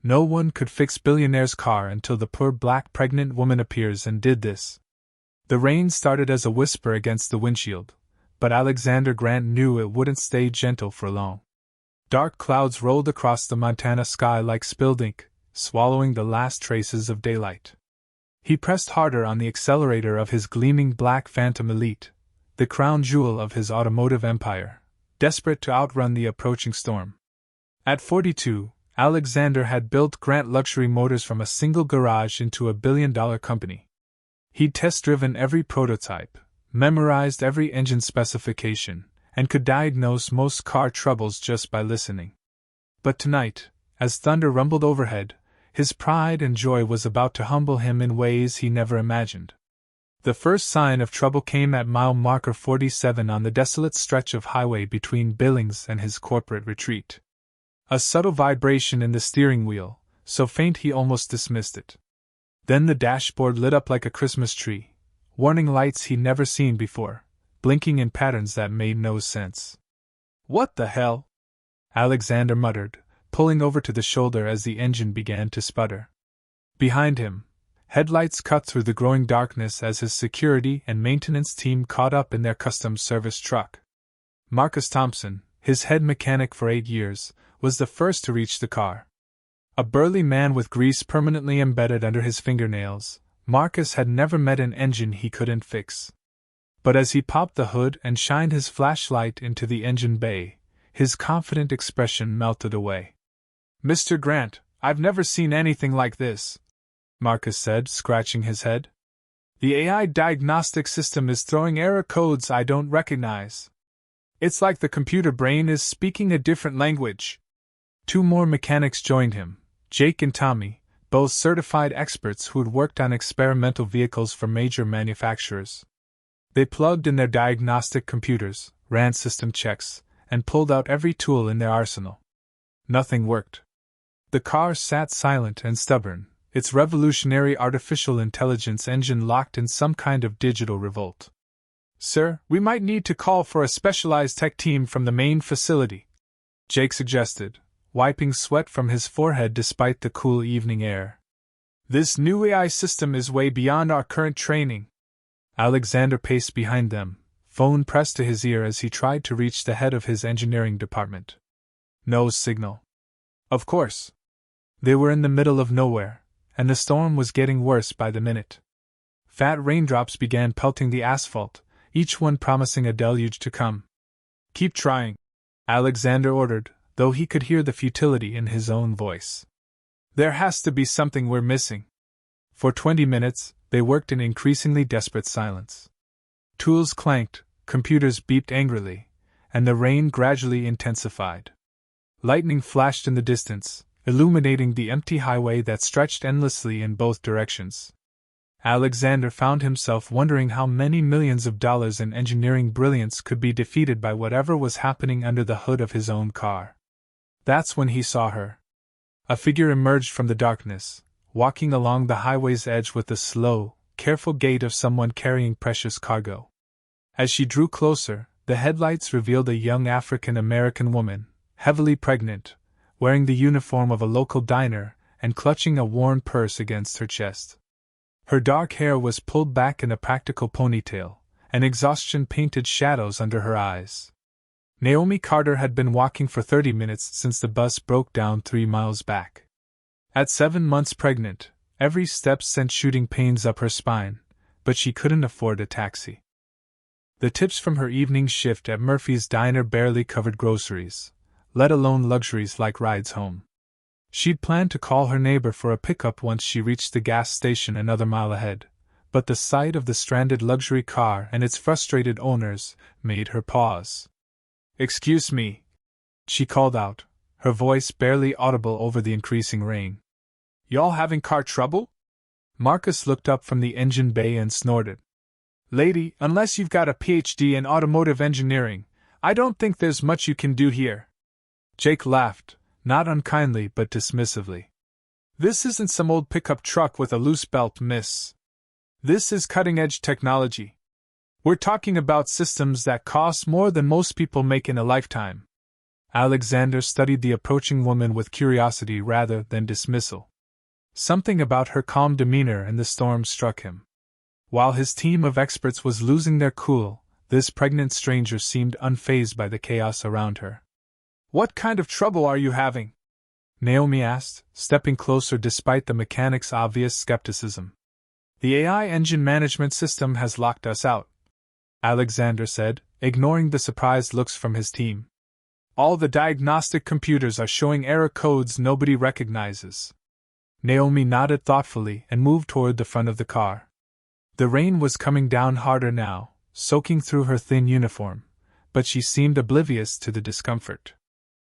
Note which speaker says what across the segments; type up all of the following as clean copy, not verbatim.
Speaker 1: No one could fix Billionaire's car until the poor black pregnant woman appears and did this. The rain started as a whisper against the windshield, but Alexander Grant knew it wouldn't stay gentle for long. Dark clouds rolled across the Montana sky like spilled ink, swallowing the last traces of daylight. He pressed harder on the accelerator of his gleaming black Phantom Elite, the crown jewel of his automotive empire, desperate to outrun the approaching storm. At 42, Alexander had built Grant Luxury Motors from a single garage into a billion-dollar company. He'd test-driven every prototype, memorized every engine specification, and could diagnose most car troubles just by listening. But tonight, as thunder rumbled overhead, his pride and joy was about to humble him in ways he never imagined. The first sign of trouble came at mile marker 47 on the desolate stretch of highway between Billings and his corporate retreat. A subtle vibration in the steering wheel, so faint he almost dismissed it. Then the dashboard lit up like a Christmas tree, warning lights he'd never seen before, blinking in patterns that made no sense. "What the hell?" Alexander muttered, pulling over to the shoulder as the engine began to sputter. Behind him, headlights cut through the growing darkness as his security and maintenance team caught up in their custom service truck. Marcus Thompson, his head mechanic for 8 years, was the first to reach the car. A burly man with grease permanently embedded under his fingernails, Marcus had never met an engine he couldn't fix. But as he popped the hood and shined his flashlight into the engine bay, his confident expression melted away. "Mr. Grant, I've never seen anything like this," Marcus said, scratching his head. "The AI diagnostic system is throwing error codes I don't recognize. It's like the computer brain is speaking a different language." 2 more mechanics joined him, Jake and Tommy, both certified experts who'd worked on experimental vehicles for major manufacturers. They plugged in their diagnostic computers, ran system checks, and pulled out every tool in their arsenal. Nothing worked. The car sat silent and stubborn, its revolutionary artificial intelligence engine locked in some kind of digital revolt. "Sir, we might need to call for a specialized tech team from the main facility," Jake suggested, wiping sweat from his forehead despite the cool evening air. "This new AI system is way beyond our current training." Alexander paced behind them, phone pressed to his ear as he tried to reach the head of his engineering department. No signal. Of course. They were in the middle of nowhere, and the storm was getting worse by the minute. Fat raindrops began pelting the asphalt, each one promising a deluge to come. "Keep trying," Alexander ordered, though he could hear the futility in his own voice. "There has to be something we're missing." For 20 minutes, they worked in increasingly desperate silence. Tools clanked, computers beeped angrily, and the rain gradually intensified. Lightning flashed in the distance, illuminating the empty highway that stretched endlessly in both directions. Alexander found himself wondering how many millions of dollars in engineering brilliance could be defeated by whatever was happening under the hood of his own car. That's when he saw her. A figure emerged from the darkness, walking along the highway's edge with the slow, careful gait of someone carrying precious cargo. As she drew closer, the headlights revealed a young African-American woman, heavily pregnant, wearing the uniform of a local diner and clutching a worn purse against her chest. Her dark hair was pulled back in a practical ponytail, and exhaustion painted shadows under her eyes. Naomi Carter had been walking for 30 minutes since the bus broke down 3 miles back. At 7 months pregnant, every step sent shooting pains up her spine, but she couldn't afford a taxi. The tips from her evening shift at Murphy's Diner barely covered groceries, let alone luxuries like rides home. She'd planned to call her neighbor for a pickup once she reached the gas station another mile ahead, but the sight of the stranded luxury car and its frustrated owners made her pause. "Excuse me," she called out, her voice barely audible over the increasing rain. "Y'all having car trouble?" Marcus looked up from the engine bay and snorted. "Lady, unless you've got a PhD in automotive engineering, I don't think there's much you can do here." Jake laughed, not unkindly but dismissively. "This isn't some old pickup truck with a loose belt, miss. This is cutting-edge technology. We're talking about systems that cost more than most people make in a lifetime." Alexander studied the approaching woman with curiosity rather than dismissal. Something about her calm demeanor in the storm struck him. While his team of experts was losing their cool, this pregnant stranger seemed unfazed by the chaos around her. "What kind of trouble are you having?" Naomi asked, stepping closer despite the mechanic's obvious skepticism. "The AI engine management system has locked us out," Alexander said, ignoring the surprised looks from his team. "All the diagnostic computers are showing error codes nobody recognizes." Naomi nodded thoughtfully and moved toward the front of the car. The rain was coming down harder now, soaking through her thin uniform, but she seemed oblivious to the discomfort.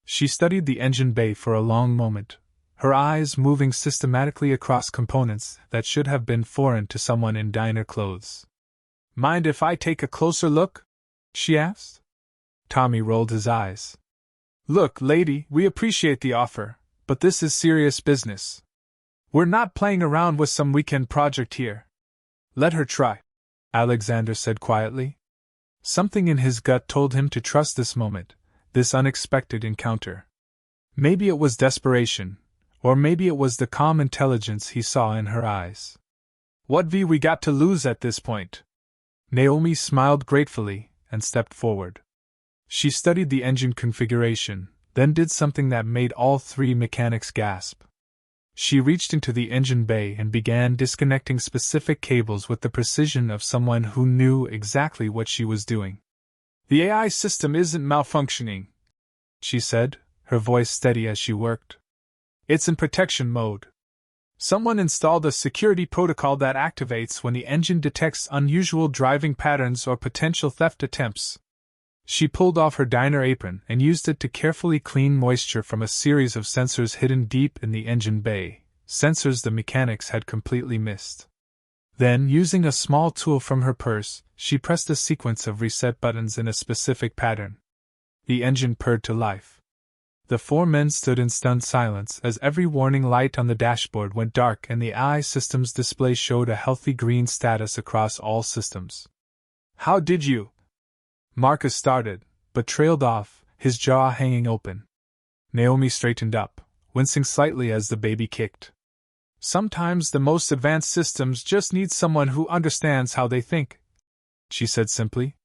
Speaker 1: She studied the engine bay for a long moment, her eyes moving systematically across components that should have been foreign to someone in diner clothes. "Mind if I take a closer look?" she asked. Tommy rolled his eyes. "Look, lady, we appreciate the offer, but this is serious business. We're not playing around with some weekend project here." "Let her try," Alexander said quietly. Something in his gut told him to trust this moment, this unexpected encounter. Maybe it was desperation, or maybe it was the calm intelligence he saw in her eyes. "What we got to lose at this point?" Naomi smiled gratefully and stepped forward. She studied the engine configuration, then did something that made all three mechanics gasp. She reached into the engine bay and began disconnecting specific cables with the precision of someone who knew exactly what she was doing. "The AI system isn't malfunctioning," she said, her voice steady as she worked. "It's in protection mode. Someone installed a security protocol that activates when the engine detects unusual driving patterns or potential theft attempts." She pulled off her diner apron and used it to carefully clean moisture from a series of sensors hidden deep in the engine bay, sensors the mechanics had completely missed. Then, using a small tool from her purse, she pressed a sequence of reset buttons in a specific pattern. The engine purred to life. The four men stood in stunned silence as every warning light on the dashboard went dark and the AI system's display showed a healthy green status across all systems. "How did you?" Marcus started, but trailed off, his jaw hanging open. Naomi straightened up, wincing slightly as the baby kicked. "Sometimes the most advanced systems just need someone who understands how they think," she said simply.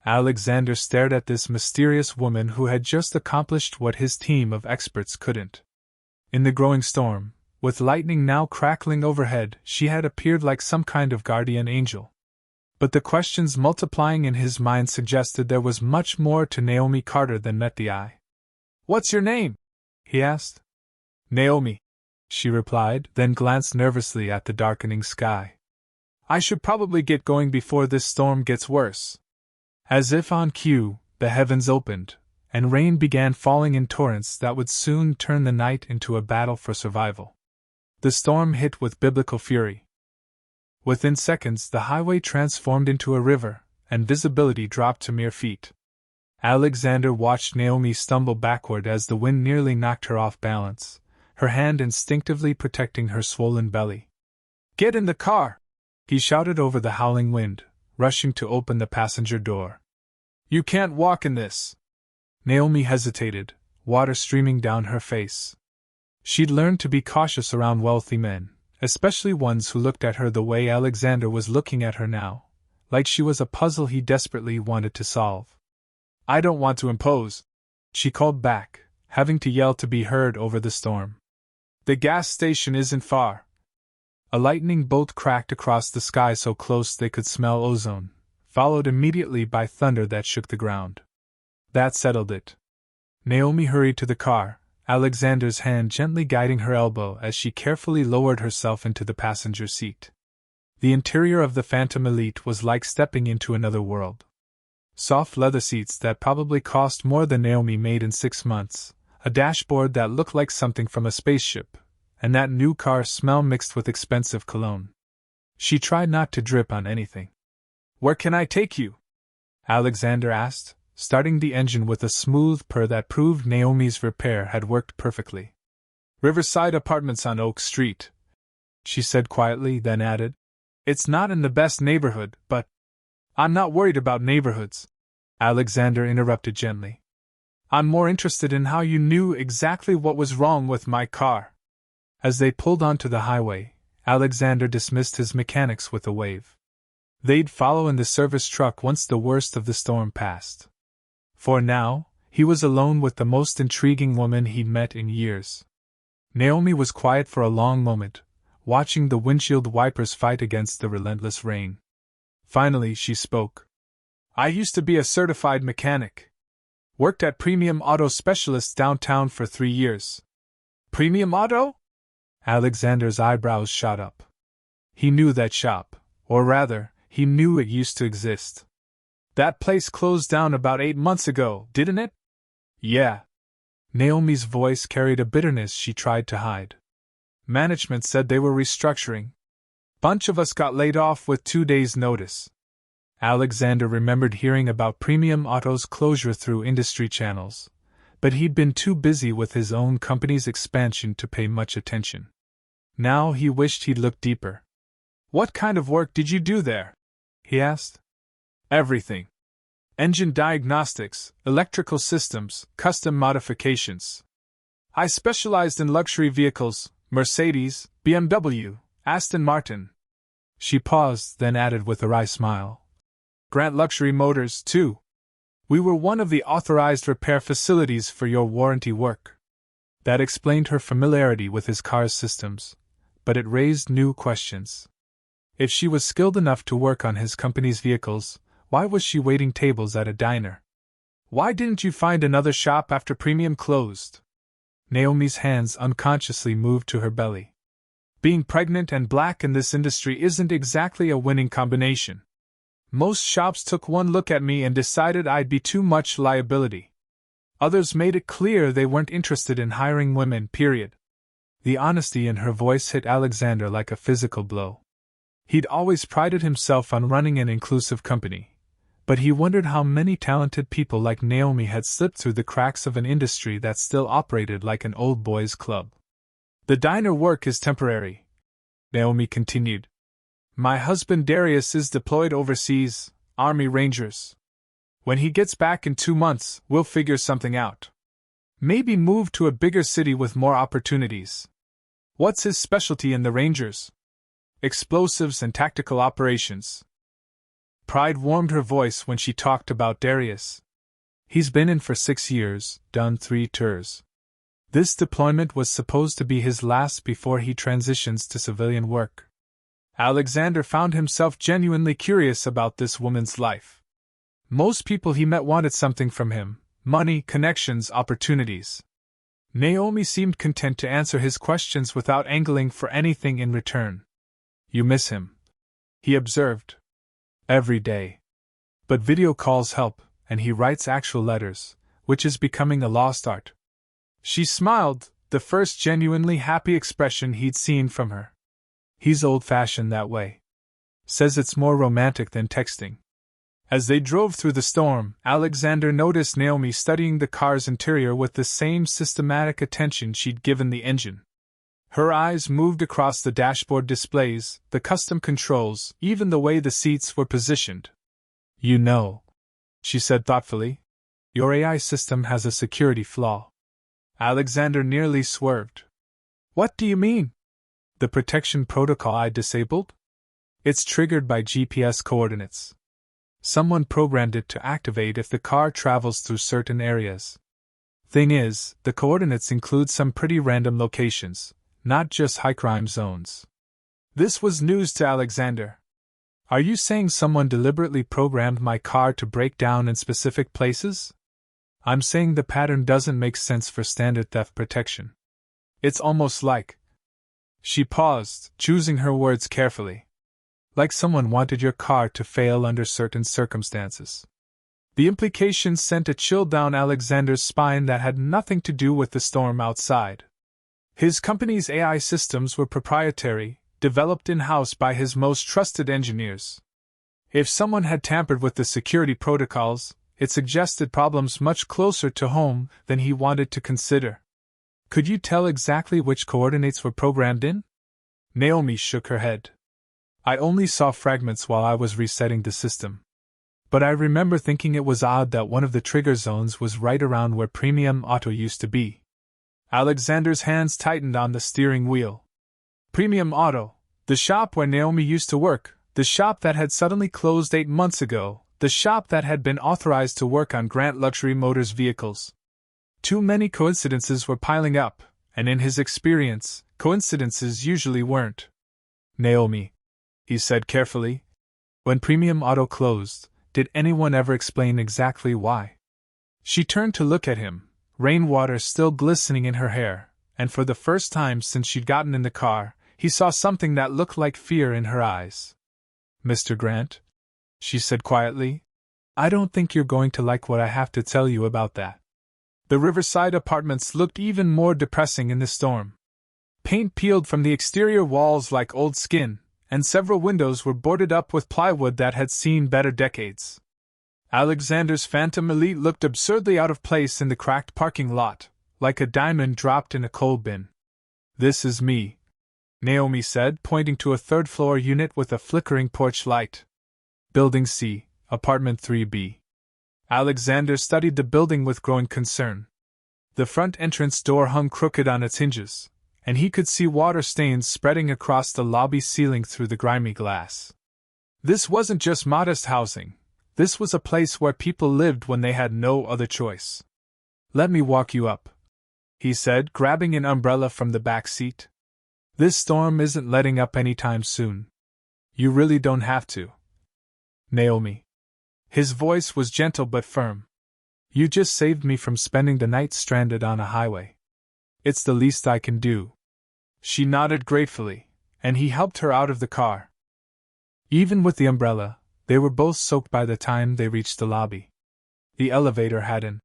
Speaker 1: Alexander stared at this mysterious woman who had just accomplished what his team of experts couldn't. In the growing storm, with lightning now crackling overhead, she had appeared like some kind of guardian angel. But the questions multiplying in his mind suggested there was much more to Naomi Carter than met the eye. "What's your name?" he asked. "Naomi," she replied, then glanced nervously at the darkening sky. "I should probably get going before this storm gets worse." As if on cue, the heavens opened, and rain began falling in torrents that would soon turn the night into a battle for survival. The storm hit with biblical fury. Within seconds, the highway transformed into a river, and visibility dropped to mere feet. Alexander watched Naomi stumble backward as the wind nearly knocked her off balance, her hand instinctively protecting her swollen belly. "Get in the car!" he shouted over the howling wind, rushing to open the passenger door. "You can't walk in this." Naomi hesitated, water streaming down her face. She'd learned to be cautious around wealthy men, especially ones who looked at her the way Alexander was looking at her now, like she was a puzzle he desperately wanted to solve. "I don't want to impose," she called back, having to yell to be heard over the storm. "The gas station isn't far." A lightning bolt cracked across the sky so close they could smell ozone, followed immediately by thunder that shook the ground. That settled it. Naomi hurried to the car, Alexander's hand gently guiding her elbow as she carefully lowered herself into the passenger seat. The interior of the Phantom Elite was like stepping into another world. Soft leather seats that probably cost more than Naomi made in 6 months, a dashboard that looked like something from a spaceship, and that new car smell mixed with expensive cologne. She tried not to drip on anything. "Where can I take you?" Alexander asked, starting the engine with a smooth purr that proved Naomi's repair had worked perfectly. "Riverside Apartments on Oak Street," she said quietly, then added, "It's not in the best neighborhood, but—" "I'm not worried about neighborhoods," Alexander interrupted gently. I'm more interested in how you knew exactly what was wrong with my car. As they pulled onto the highway, Alexander dismissed his mechanics with a wave. They'd follow in the service truck once the worst of the storm passed. For now, he was alone with the most intriguing woman he'd met in years. Naomi was quiet for a long moment, watching the windshield wipers fight against the relentless rain. Finally, she spoke. I used to be a certified mechanic. Worked at Premium Auto Specialists downtown for 3 years. Premium Auto? Alexander's eyebrows shot up. He knew that shop, or rather, he knew it used to exist. That place closed down about 8 months ago, didn't it? Yeah. Naomi's voice carried a bitterness she tried to hide. Management said they were restructuring. Bunch of us got laid off with 2 days' notice. Alexander remembered hearing about Premium Auto's closure through industry channels, but he'd been too busy with his own company's expansion to pay much attention. Now he wished he'd looked deeper. What kind of work did you do there? He asked. Everything. Engine diagnostics, electrical systems, custom modifications. I specialized in luxury vehicles, Mercedes, BMW, Aston Martin. She paused, then added with a wry smile. Grant Luxury Motors, too. We were one of the authorized repair facilities for your warranty work. That explained her familiarity with his car's systems, but it raised new questions. If she was skilled enough to work on his company's vehicles, why was she waiting tables at a diner? Why didn't you find another shop after Premium closed? Naomi's hands unconsciously moved to her belly. Being pregnant and black in this industry isn't exactly a winning combination. Most shops took one look at me and decided I'd be too much liability. Others made it clear they weren't interested in hiring women, period. The honesty in her voice hit Alexander like a physical blow. He'd always prided himself on running an inclusive company, but he wondered how many talented people like Naomi had slipped through the cracks of an industry that still operated like an old boys' club. The diner work is temporary, Naomi continued. My husband Darius is deployed overseas, Army Rangers. When he gets back in 2 months, we'll figure something out. Maybe move to a bigger city with more opportunities. What's his specialty in the Rangers? Explosives and tactical operations. Pride warmed her voice when she talked about Darius. He's been in for 6 years, done 3 tours. This deployment was supposed to be his last before he transitions to civilian work. Alexander found himself genuinely curious about this woman's life. Most people he met wanted something from him: money, connections, opportunities. Naomi seemed content to answer his questions without angling for anything in return. You miss him, he observed. Every day. But video calls help, and he writes actual letters, which is becoming a lost art. She smiled, the first genuinely happy expression he'd seen from her. He's old-fashioned that way. Says it's more romantic than texting. As they drove through the storm, Alexander noticed Naomi studying the car's interior with the same systematic attention she'd given the engine. Her eyes moved across the dashboard displays, the custom controls, even the way the seats were positioned. You know, she said thoughtfully, your AI system has a security flaw. Alexander nearly swerved. What do you mean? The protection protocol I disabled? It's triggered by GPS coordinates. Someone programmed it to activate if the car travels through certain areas. Thing is, the coordinates include some pretty random locations, not just high-crime zones. This was news to Alexander. Are you saying someone deliberately programmed my car to break down in specific places? I'm saying the pattern doesn't make sense for standard theft protection. It's almost like... She paused, choosing her words carefully. Like someone wanted your car to fail under certain circumstances. The implications sent a chill down Alexander's spine that had nothing to do with the storm outside. His company's AI systems were proprietary, developed in-house by his most trusted engineers. If someone had tampered with the security protocols, it suggested problems much closer to home than he wanted to consider. Could you tell exactly which coordinates were programmed in? Naomi shook her head. I only saw fragments while I was resetting the system. But I remember thinking it was odd that one of the trigger zones was right around where Premium Auto used to be. Alexander's hands tightened on the steering wheel. Premium Auto, the shop where Naomi used to work, the shop that had suddenly closed 8 months ago, the shop that had been authorized to work on Grant Luxury Motors vehicles. Too many coincidences were piling up, and in his experience, coincidences usually weren't. Naomi, he said carefully. When Premium Auto closed, did anyone ever explain exactly why? She turned to look at him, rainwater still glistening in her hair, and for the first time since she'd gotten in the car, he saw something that looked like fear in her eyes. Mr. Grant, she said quietly, I don't think you're going to like what I have to tell you about that. The Riverside apartments looked even more depressing in the storm. Paint peeled from the exterior walls like old skin, and several windows were boarded up with plywood that had seen better decades. Alexander's Phantom Elite looked absurdly out of place in the cracked parking lot, like a diamond dropped in a coal bin. This is me, Naomi said, pointing to a third-floor unit with a flickering porch light. Building C, Apartment 3B. Alexander studied the building with growing concern. The front entrance door hung crooked on its hinges, and he could see water stains spreading across the lobby ceiling through the grimy glass. This wasn't just modest housing. This was a place where people lived when they had no other choice. Let me walk you up, he said, grabbing an umbrella from the back seat. This storm isn't letting up anytime soon. You really don't have to. Naomi. His voice was gentle but firm. You just saved me from spending the night stranded on a highway. It's the least I can do. She nodded gratefully, and he helped her out of the car. Even with the umbrella, they were both soaked by the time they reached the lobby. The elevator had an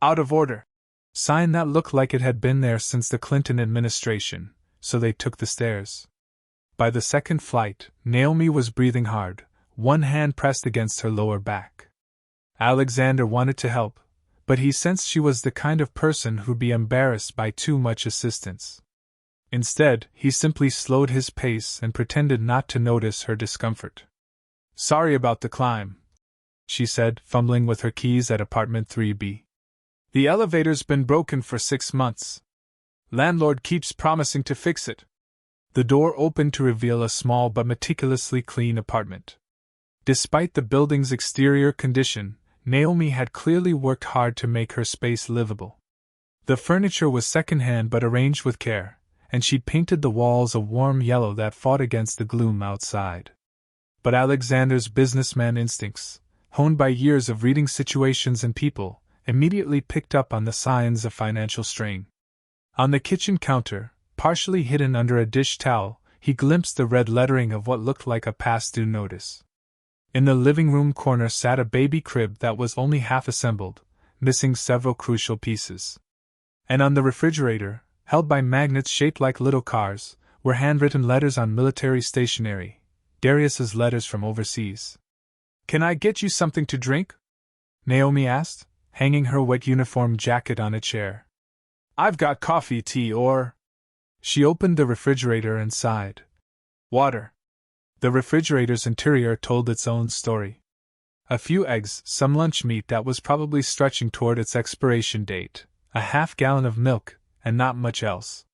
Speaker 1: out of order sign that looked like it had been there since the Clinton administration, so they took the stairs. By the second flight, Naomi was breathing hard, one hand pressed against her lower back. Alexander wanted to help, but he sensed she was the kind of person who'd be embarrassed by too much assistance. Instead, he simply slowed his pace and pretended not to notice her discomfort. Sorry about the climb, she said, fumbling with her keys at apartment 3B. The elevator's been broken for 6 months. Landlord keeps promising to fix it. The door opened to reveal a small but meticulously clean apartment. Despite the building's exterior condition, Naomi had clearly worked hard to make her space livable. The furniture was secondhand but arranged with care, and she'd painted the walls a warm yellow that fought against the gloom outside. But Alexander's businessman instincts, honed by years of reading situations and people, immediately picked up on the signs of financial strain. On the kitchen counter, partially hidden under a dish towel, he glimpsed the red lettering of what looked like a past-due notice. In the living room corner sat a baby crib that was only half assembled, missing several crucial pieces. And on the refrigerator, held by magnets shaped like little cars, were handwritten letters on military stationery, Darius's letters from overseas. Can I get you something to drink? Naomi asked, hanging her wet uniform jacket on a chair. I've got coffee, tea, or... She opened the refrigerator and sighed. Water. The refrigerator's interior told its own story. A few eggs, some lunch meat that was probably stretching toward its expiration date, a half-gallon of milk, and not much else.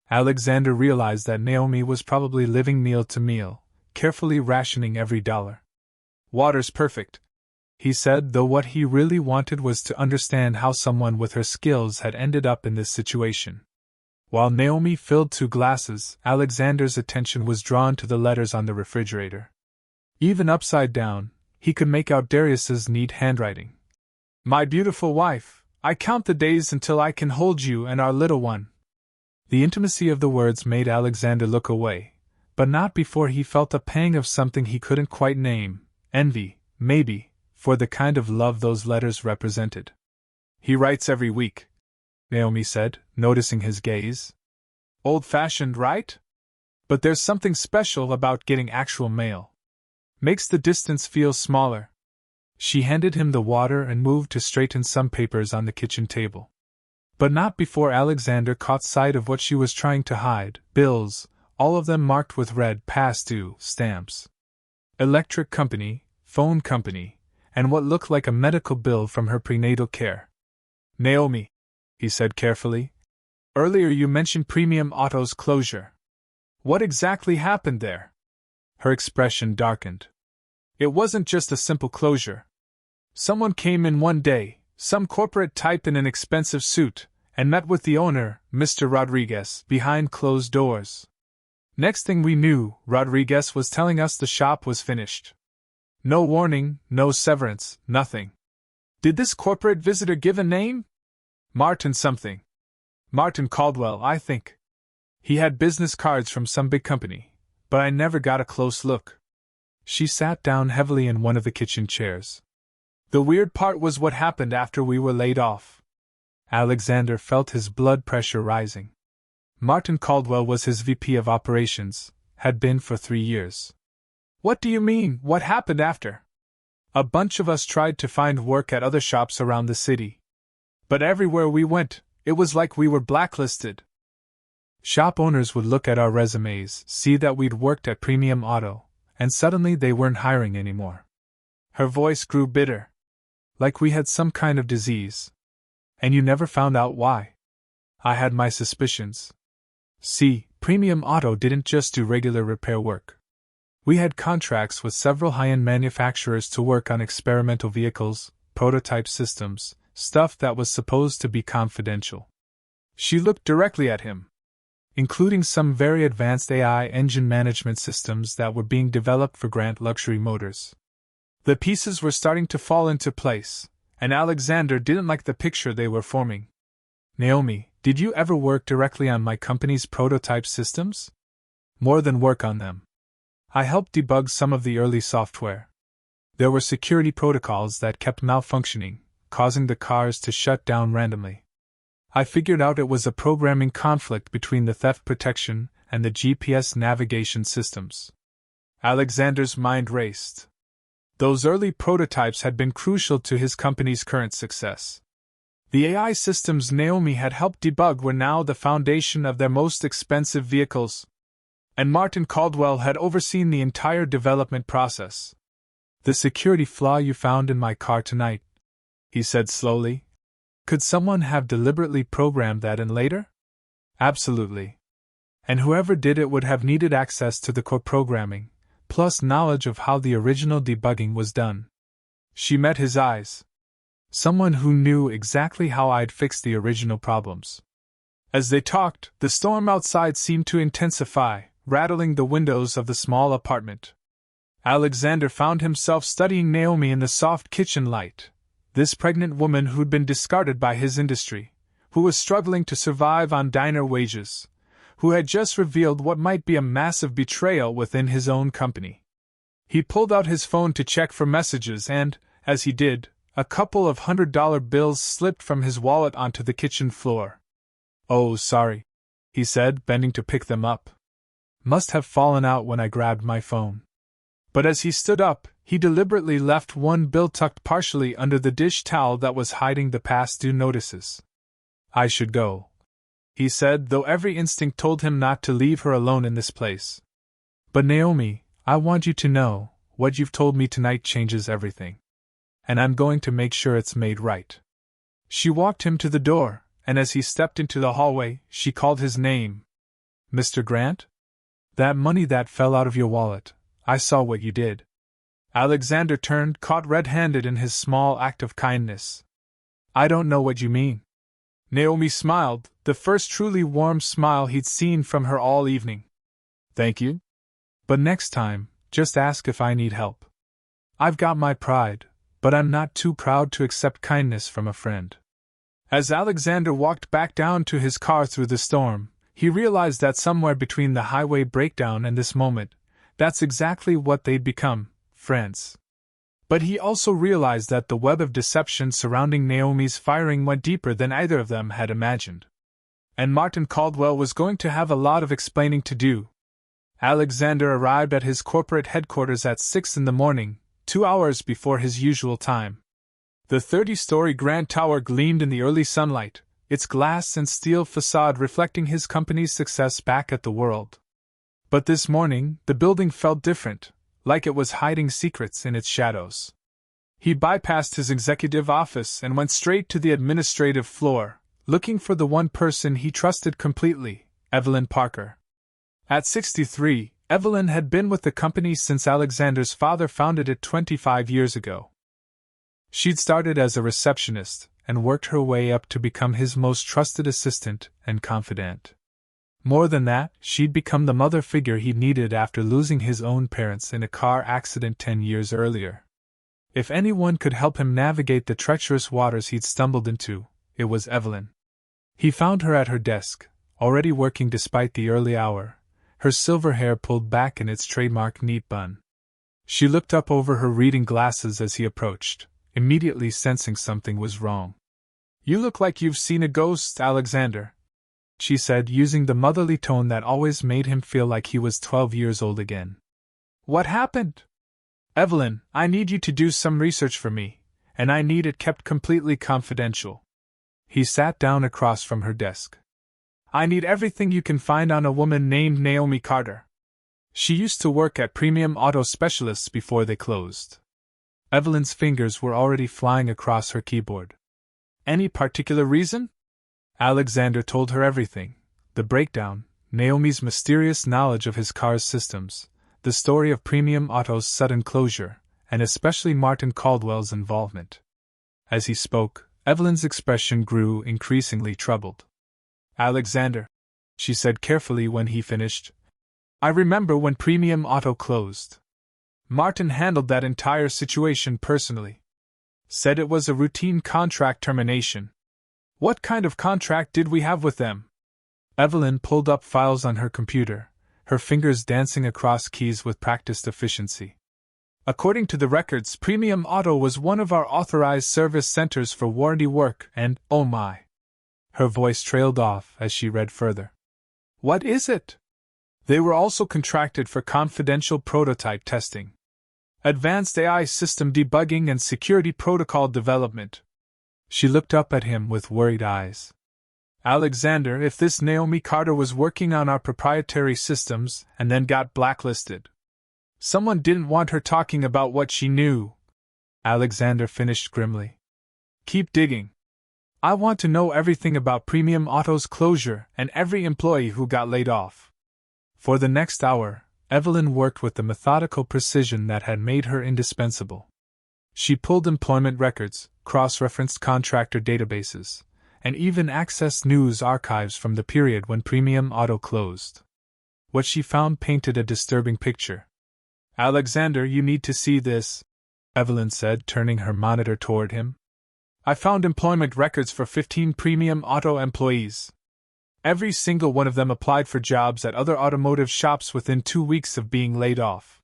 Speaker 1: Alexander realized that Naomi was probably living meal to meal, carefully rationing every dollar. Water's perfect, he said, though what he really wanted was to understand how someone with her skills had ended up in this situation. While Naomi filled 2 glasses, Alexander's attention was drawn to the letters on the refrigerator. Even upside down, he could make out Darius's neat handwriting. My beautiful wife, I count the days until I can hold you and our little one. The intimacy of the words made Alexander look away, but not before he felt a pang of something he couldn't quite name, envy, maybe, for the kind of love those letters represented. He writes every week, Naomi said, noticing his gaze. Old-fashioned, right? But there's something special about getting actual mail. Makes the distance feel smaller. She handed him the water and moved to straighten some papers on the kitchen table. But not before Alexander caught sight of what she was trying to hide, bills, all of them marked with red past due stamps. Electric company, phone company, and what looked like a medical bill from her prenatal care. "Naomi," he said carefully, "earlier you mentioned Premium Auto's closure. What exactly happened there?" Her expression darkened. "It wasn't just a simple closure. Someone came in one day, some corporate type in an expensive suit, and met with the owner, Mr. Rodriguez, behind closed doors. Next thing we knew, Rodriguez was telling us the shop was finished. No warning, no severance, nothing. Did this corporate visitor give a name? Martin something. Martin Caldwell, I think. He had business cards from some big company, but I never got a close look." She sat down heavily in one of the kitchen chairs. "The weird part was what happened after we were laid off." Alexander felt his blood pressure rising. Martin Caldwell was his VP of operations, had been for 3 years. "What do you mean, what happened after?" "A bunch of us tried to find work at other shops around the city. But everywhere we went, it was like we were blacklisted. Shop owners would look at our resumes, see that we'd worked at Premium Auto, and suddenly they weren't hiring anymore." Her voice grew bitter. "Like we had some kind of disease. And you never found out why?" "I had my suspicions. See, Premium Auto didn't just do regular repair work. We had contracts with several high-end manufacturers to work on experimental vehicles, prototype systems, stuff that was supposed to be confidential." She looked directly at him. "Including some very advanced AI engine management systems that were being developed for Grant Luxury Motors." The pieces were starting to fall into place, and Alexander didn't like the picture they were forming. "Naomi, did you ever work directly on my company's prototype systems?" "More than work on them. I helped debug some of the early software. There were security protocols that kept malfunctioning, causing the cars to shut down randomly. I figured out it was a programming conflict between the theft protection and the GPS navigation systems." Alexander's mind raced. Those early prototypes had been crucial to his company's current success. The AI systems Naomi had helped debug were now the foundation of their most expensive vehicles. And Martin Caldwell had overseen the entire development process. "The security flaw you found in my car tonight," he said slowly. "Could someone have deliberately programmed that in later?" "Absolutely. And whoever did it would have needed access to the core programming, plus knowledge of how the original debugging was done." She met his eyes. "Someone who knew exactly how I'd fix the original problems." As they talked, the storm outside seemed to intensify, rattling the windows of the small apartment. Alexander found himself studying Naomi in the soft kitchen light, this pregnant woman who'd been discarded by his industry, who was struggling to survive on diner wages, who had just revealed what might be a massive betrayal within his own company. He pulled out his phone to check for messages and, as he did, a couple of $100 bills slipped from his wallet onto the kitchen floor. "Oh, sorry," he said, bending to pick them up. "Must have fallen out when I grabbed my phone." But as he stood up, he deliberately left one bill tucked partially under the dish towel that was hiding the past due notices. "I should go," he said, though every instinct told him not to leave her alone in this place. "But Naomi, I want you to know, what you've told me tonight changes everything. And I'm going to make sure it's made right." She walked him to the door, and as he stepped into the hallway, she called his name. "Mr. Grant? That money that fell out of your wallet, I saw what you did." Alexander turned, caught red-handed in his small act of kindness. "I don't know what you mean." Naomi smiled, the first truly warm smile he'd seen from her all evening. "Thank you. But next time, just ask if I need help. I've got my pride, but I'm not too proud to accept kindness from a friend." As Alexander walked back down to his car through the storm, he realized that somewhere between the highway breakdown and this moment, that's exactly what they'd become, friends. But he also realized that the web of deception surrounding Naomi's firing went deeper than either of them had imagined. And Martin Caldwell was going to have a lot of explaining to do. Alexander arrived at his corporate headquarters at 6 in the morning, 2 hours before his usual time. The 30-story Grand Tower gleamed in the early sunlight, its glass and steel facade reflecting his company's success back at the World. But this morning, the building felt different, like it was hiding secrets in its shadows. He bypassed his executive office and went straight to the administrative floor, looking for the one person he trusted completely, Evelyn Parker. At 63, Evelyn had been with the company since Alexander's father founded it 25 years ago. She'd started as a receptionist and worked her way up to become his most trusted assistant and confidant. More than that, she'd become the mother figure he needed after losing his own parents in a car accident 10 years earlier. If anyone could help him navigate the treacherous waters he'd stumbled into, it was Evelyn. He found her at her desk, already working despite the early hour, her silver hair pulled back in its trademark neat bun. She looked up over her reading glasses as he approached, immediately sensing something was wrong. "You look like you've seen a ghost, Alexander," she said, using the motherly tone that always made him feel like he was 12 years old again. "What happened?" "Evelyn, I need you to do some research for me, and I need it kept completely confidential." He sat down across from her desk. "I need everything you can find on a woman named Naomi Carter. She used to work at Premium Auto Specialists before they closed." Evelyn's fingers were already flying across her keyboard. "Any particular reason?" Alexander told her everything: the breakdown, Naomi's mysterious knowledge of his car's systems, the story of Premium Auto's sudden closure, and especially Martin Caldwell's involvement. As he spoke, Evelyn's expression grew increasingly troubled. "Alexander," she said carefully when he finished, "I remember when Premium Auto closed. Martin handled that entire situation personally. Said it was a routine contract termination. What kind of contract did we have with them?" Evelyn pulled up files on her computer, her fingers dancing across keys with practiced efficiency. "According to the records, Premium Auto was one of our authorized service centers for warranty work and, oh my." Her voice trailed off as she read further. "What is it?" "They were also contracted for confidential prototype testing, advanced AI system debugging, and security protocol development." She looked up at him with worried eyes. "Alexander, if this Naomi Carter was working on our proprietary systems and then got blacklisted, someone didn't want her talking about what she knew," Alexander finished grimly. "Keep digging. I want to know everything about Premium Auto's closure and every employee who got laid off." For the next hour, Evelyn worked with the methodical precision that had made her indispensable. She pulled employment records, cross-referenced contractor databases, and even accessed news archives from the period when Premium Auto closed. What she found painted a disturbing picture. "Alexander, you need to see this," Evelyn said, turning her monitor toward him. "I found employment records for 15 Premium Auto employees. Every single one of them applied for jobs at other automotive shops within 2 weeks of being laid off.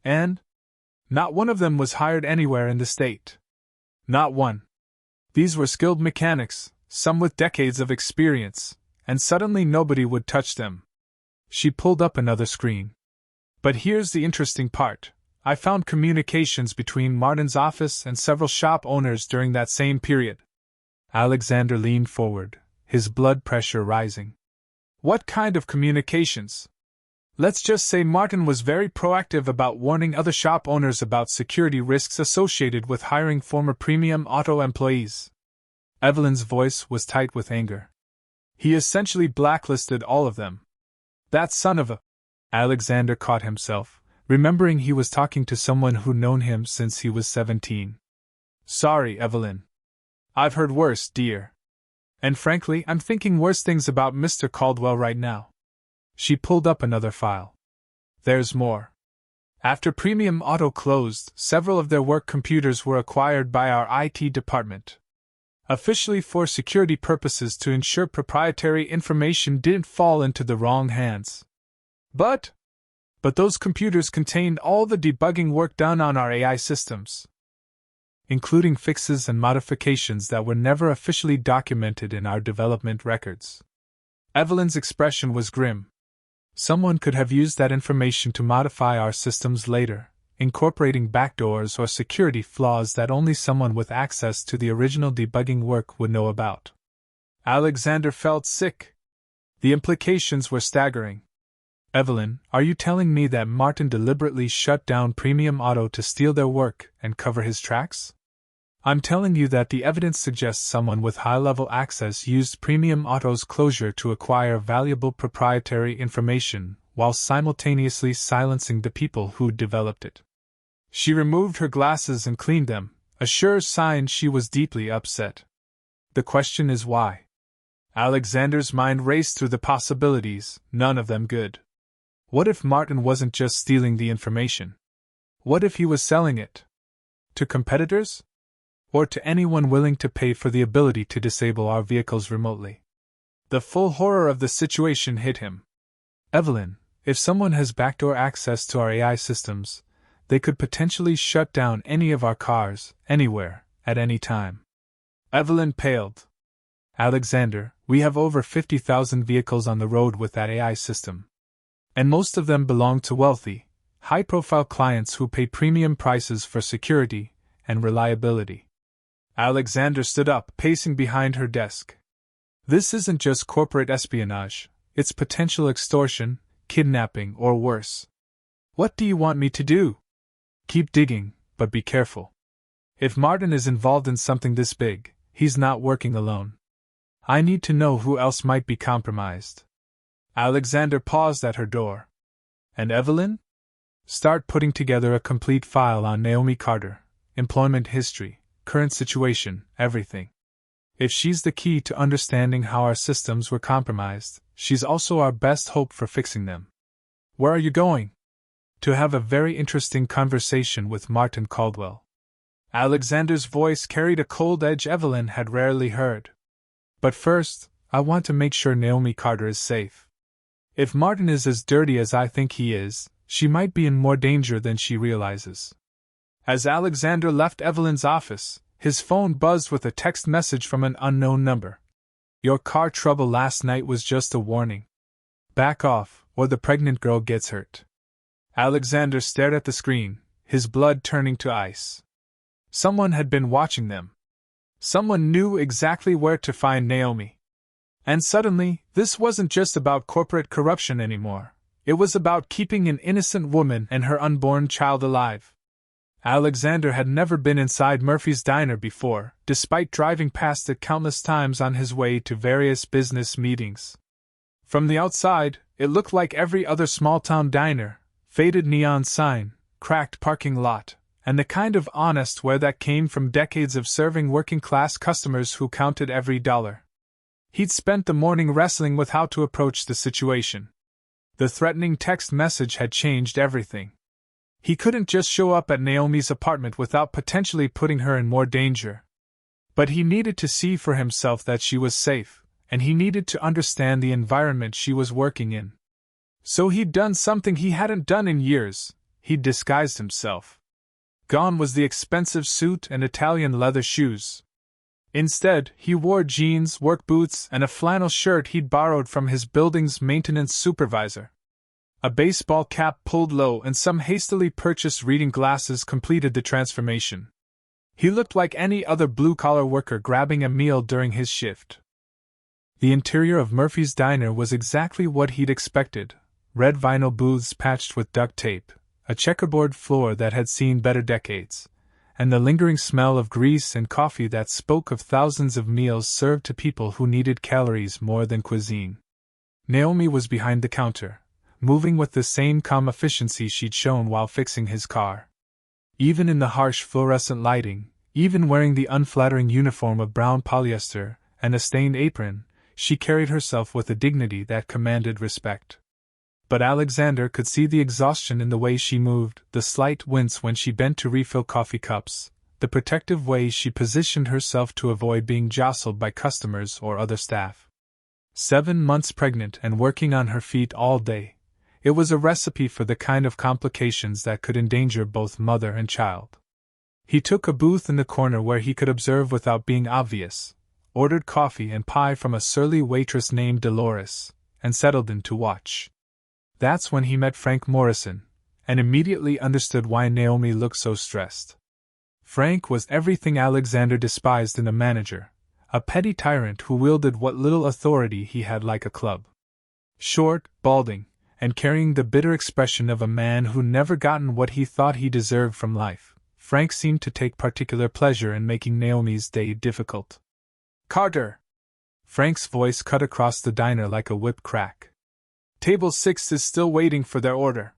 Speaker 1: And not one of them was hired anywhere in the state. Not one. These were skilled mechanics, some with decades of experience, and suddenly nobody would touch them." She pulled up another screen. "But here's the interesting part. I found communications between Martin's office and several shop owners during that same period." Alexander leaned forward, his blood pressure rising. "What kind of communications?" "Let's just say Martin was very proactive about warning other shop owners about security risks associated with hiring former Premium Auto employees." Evelyn's voice was tight with anger. "He essentially blacklisted all of them. That son of a—" Alexander caught himself, remembering he was talking to someone who'd known him since he was 17. "Sorry, Evelyn. I've heard worse, dear. And frankly, I'm thinking worse things about Mr. Caldwell right now." She pulled up another file. "There's more. After Premium Auto closed, several of their work computers were acquired by our IT department. Officially for security purposes to ensure proprietary information didn't fall into the wrong hands. But those computers contained all the debugging work done on our AI systems, including fixes and modifications that were never officially documented in our development records." Evelyn's expression was grim. "Someone could have used that information to modify our systems later, incorporating backdoors or security flaws that only someone with access to the original debugging work would know about." Alexander felt sick. The implications were staggering. Evelyn, are you telling me that Martin deliberately shut down Premium Auto to steal their work and cover his tracks? I'm telling you that the evidence suggests someone with high-level access used Premium Auto's closure to acquire valuable proprietary information while simultaneously silencing the people who developed it. She removed her glasses and cleaned them, a sure sign she was deeply upset. The question is why? Alexander's mind raced through the possibilities, none of them good. What if Martin wasn't just stealing the information? What if he was selling it? To competitors? Or to anyone willing to pay for the ability to disable our vehicles remotely? The full horror of the situation hit him. Evelyn, if someone has backdoor access to our AI systems, they could potentially shut down any of our cars, anywhere, at any time. Evelyn paled. Alexander, we have over 50,000 vehicles on the road with that AI system. And most of them belong to wealthy, high-profile clients who pay premium prices for security and reliability. Alexander stood up, pacing behind her desk. This isn't just corporate espionage, it's potential extortion, kidnapping, or worse. What do you want me to do? Keep digging, but be careful. If Martin is involved in something this big, he's not working alone. I need to know who else might be compromised. Alexander paused at her door. And Evelyn? Start putting together a complete file on Naomi Carter, employment history, current situation, everything. If she's the key to understanding how our systems were compromised, she's also our best hope for fixing them. Where are you going? To have a very interesting conversation with Martin Caldwell. Alexander's voice carried a cold edge Evelyn had rarely heard. But first, I want to make sure Naomi Carter is safe. If Martin is as dirty as I think he is, she might be in more danger than she realizes. As Alexander left Evelyn's office, his phone buzzed with a text message from an unknown number. Your car trouble last night was just a warning. Back off, or the pregnant girl gets hurt. Alexander stared at the screen, his blood turning to ice. Someone had been watching them. Someone knew exactly where to find Naomi. And suddenly, this wasn't just about corporate corruption anymore. It was about keeping an innocent woman and her unborn child alive. Alexander had never been inside Murphy's Diner before, despite driving past it countless times on his way to various business meetings. From the outside, it looked like every other small-town diner, faded neon sign, cracked parking lot, and the kind of honest ware that came from decades of serving working-class customers who counted every dollar. He'd spent the morning wrestling with how to approach the situation. The threatening text message had changed everything. He couldn't just show up at Naomi's apartment without potentially putting her in more danger. But he needed to see for himself that she was safe, and he needed to understand the environment she was working in. So he'd done something he hadn't done in years. He'd disguised himself. Gone was the expensive suit and Italian leather shoes. Instead, he wore jeans, work boots, and a flannel shirt he'd borrowed from his building's maintenance supervisor. A baseball cap pulled low and some hastily purchased reading glasses completed the transformation. He looked like any other blue-collar worker grabbing a meal during his shift. The interior of Murphy's Diner was exactly what he'd expected: red vinyl booths patched with duct tape, a checkerboard floor that had seen better decades, and the lingering smell of grease and coffee that spoke of thousands of meals served to people who needed calories more than cuisine. Naomi was behind the counter, moving with the same calm efficiency she'd shown while fixing his car. Even in the harsh fluorescent lighting, even wearing the unflattering uniform of brown polyester and a stained apron, she carried herself with a dignity that commanded respect. But Alexander could see the exhaustion in the way she moved, the slight wince when she bent to refill coffee cups, the protective way she positioned herself to avoid being jostled by customers or other staff. 7 months pregnant and working on her feet all day, it was a recipe for the kind of complications that could endanger both mother and child. He took a booth in the corner where he could observe without being obvious, ordered coffee and pie from a surly waitress named Dolores, and settled in to watch. That's when he met Frank Morrison, and immediately understood why Naomi looked so stressed. Frank was everything Alexander despised in a manager, a petty tyrant who wielded what little authority he had like a club. Short, balding, and carrying the bitter expression of a man who never gotten what he thought he deserved from life, Frank seemed to take particular pleasure in making Naomi's day difficult. "Carter!" Frank's voice cut across the diner like a whip crack. "Table 6 is still waiting for their order.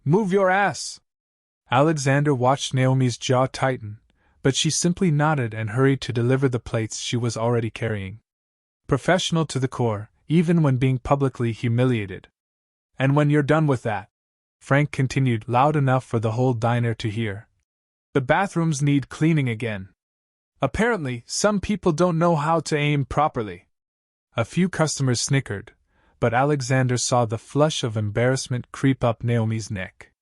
Speaker 1: Move your ass!" Alexander watched Naomi's jaw tighten, but she simply nodded and hurried to deliver the plates she was already carrying. Professional to the core, even when being publicly humiliated. "And when you're done with that," Frank continued loud enough for the whole diner to hear, "the bathrooms need cleaning again. Apparently, some people don't know how to aim properly." A few customers snickered, but Alexander saw the flush of embarrassment creep up Naomi's neck.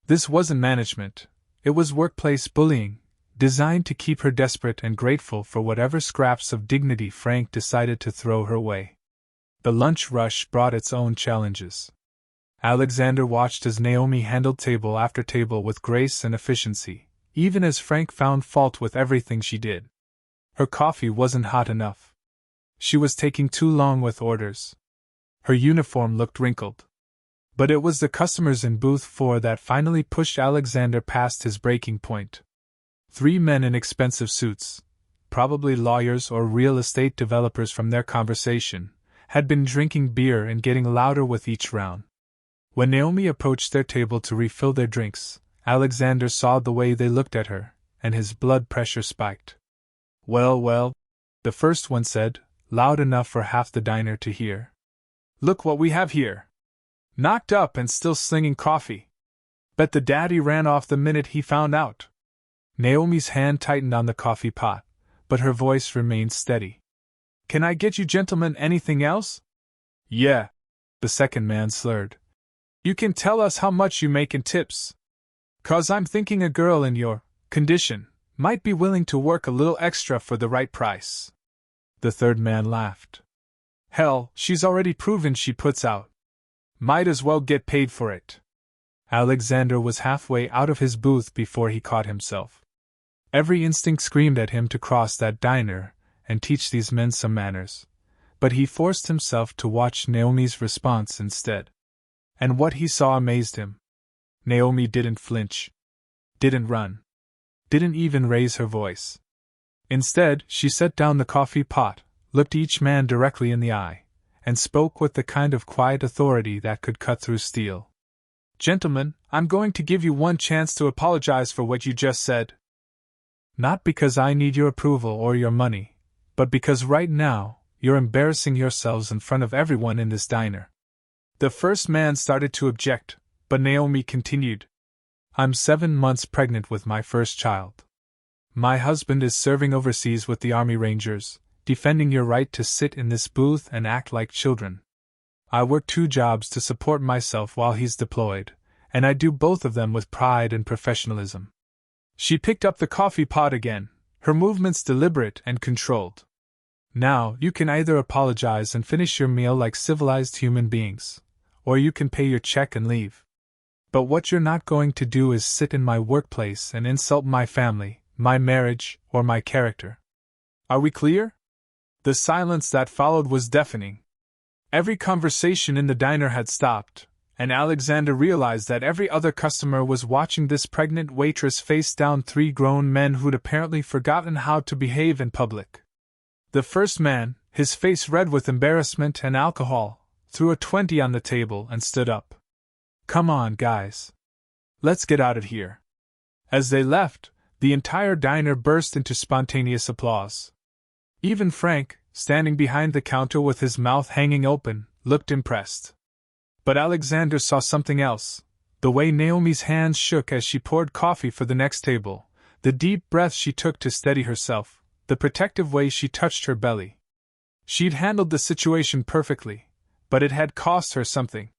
Speaker 1: This wasn't management, it was workplace bullying, designed to keep her desperate and grateful for whatever scraps of dignity Frank decided to throw her way. The lunch rush brought its own challenges. Alexander watched as Naomi handled table after table with grace and efficiency, even as Frank found fault with everything she did. Her coffee wasn't hot enough. She was taking too long with orders. Her uniform looked wrinkled. But it was the customers in booth 4 that finally pushed Alexander past his breaking point. 3 men in expensive suits, probably lawyers or real estate developers from their conversation, had been drinking beer and getting louder with each round. When Naomi approached their table to refill their drinks, Alexander saw the way they looked at her, and his blood pressure spiked. Well, the first one said, loud enough for half the diner to hear. "Look what we have here. Knocked up and still slinging coffee. Bet the daddy ran off the minute he found out." Naomi's hand tightened on the coffee pot, but her voice remained steady. "Can I get you gentlemen anything else?" "Yeah," the second man slurred. "You can tell us how much you make in tips. 'Cause I'm thinking a girl in your condition might be willing to work a little extra for the right price." The third man laughed. "Hell, she's already proven she puts out. Might as well get paid for it." Alexander was halfway out of his booth before he caught himself. Every instinct screamed at him to cross that diner and teach these men some manners, but he forced himself to watch Naomi's response instead. And what he saw amazed him. Naomi didn't flinch. Didn't run. Didn't even raise her voice. Instead, she set down the coffee pot, looked each man directly in the eye, and spoke with the kind of quiet authority that could cut through steel. "Gentlemen, I'm going to give you one chance to apologize for what you just said. Not because I need your approval or your money, but because right now, you're embarrassing yourselves in front of everyone in this diner." The first man started to object, but Naomi continued. "I'm 7 months pregnant with my first child. My husband is serving overseas with the Army Rangers, defending your right to sit in this booth and act like children. I work 2 jobs to support myself while he's deployed, and I do both of them with pride and professionalism." She picked up the coffee pot again, her movements deliberate and controlled. "Now, you can either apologize and finish your meal like civilized human beings, or you can pay your check and leave. But what you're not going to do is sit in my workplace and insult my family, my marriage, or my character. Are we clear?" The silence that followed was deafening. Every conversation in the diner had stopped, and Alexander realized that every other customer was watching this pregnant waitress face down 3 grown men who'd apparently forgotten how to behave in public. The first man, his face red with embarrassment and alcohol, threw a 20 on the table and stood up. "Come on, guys. Let's get out of here." As they left, the entire diner burst into spontaneous applause. Even Frank, standing behind the counter with his mouth hanging open, looked impressed. But Alexander saw something else: the way Naomi's hands shook as she poured coffee for the next table, the deep breath she took to steady herself, the protective way she touched her belly. She'd handled the situation perfectly, but it had cost her something.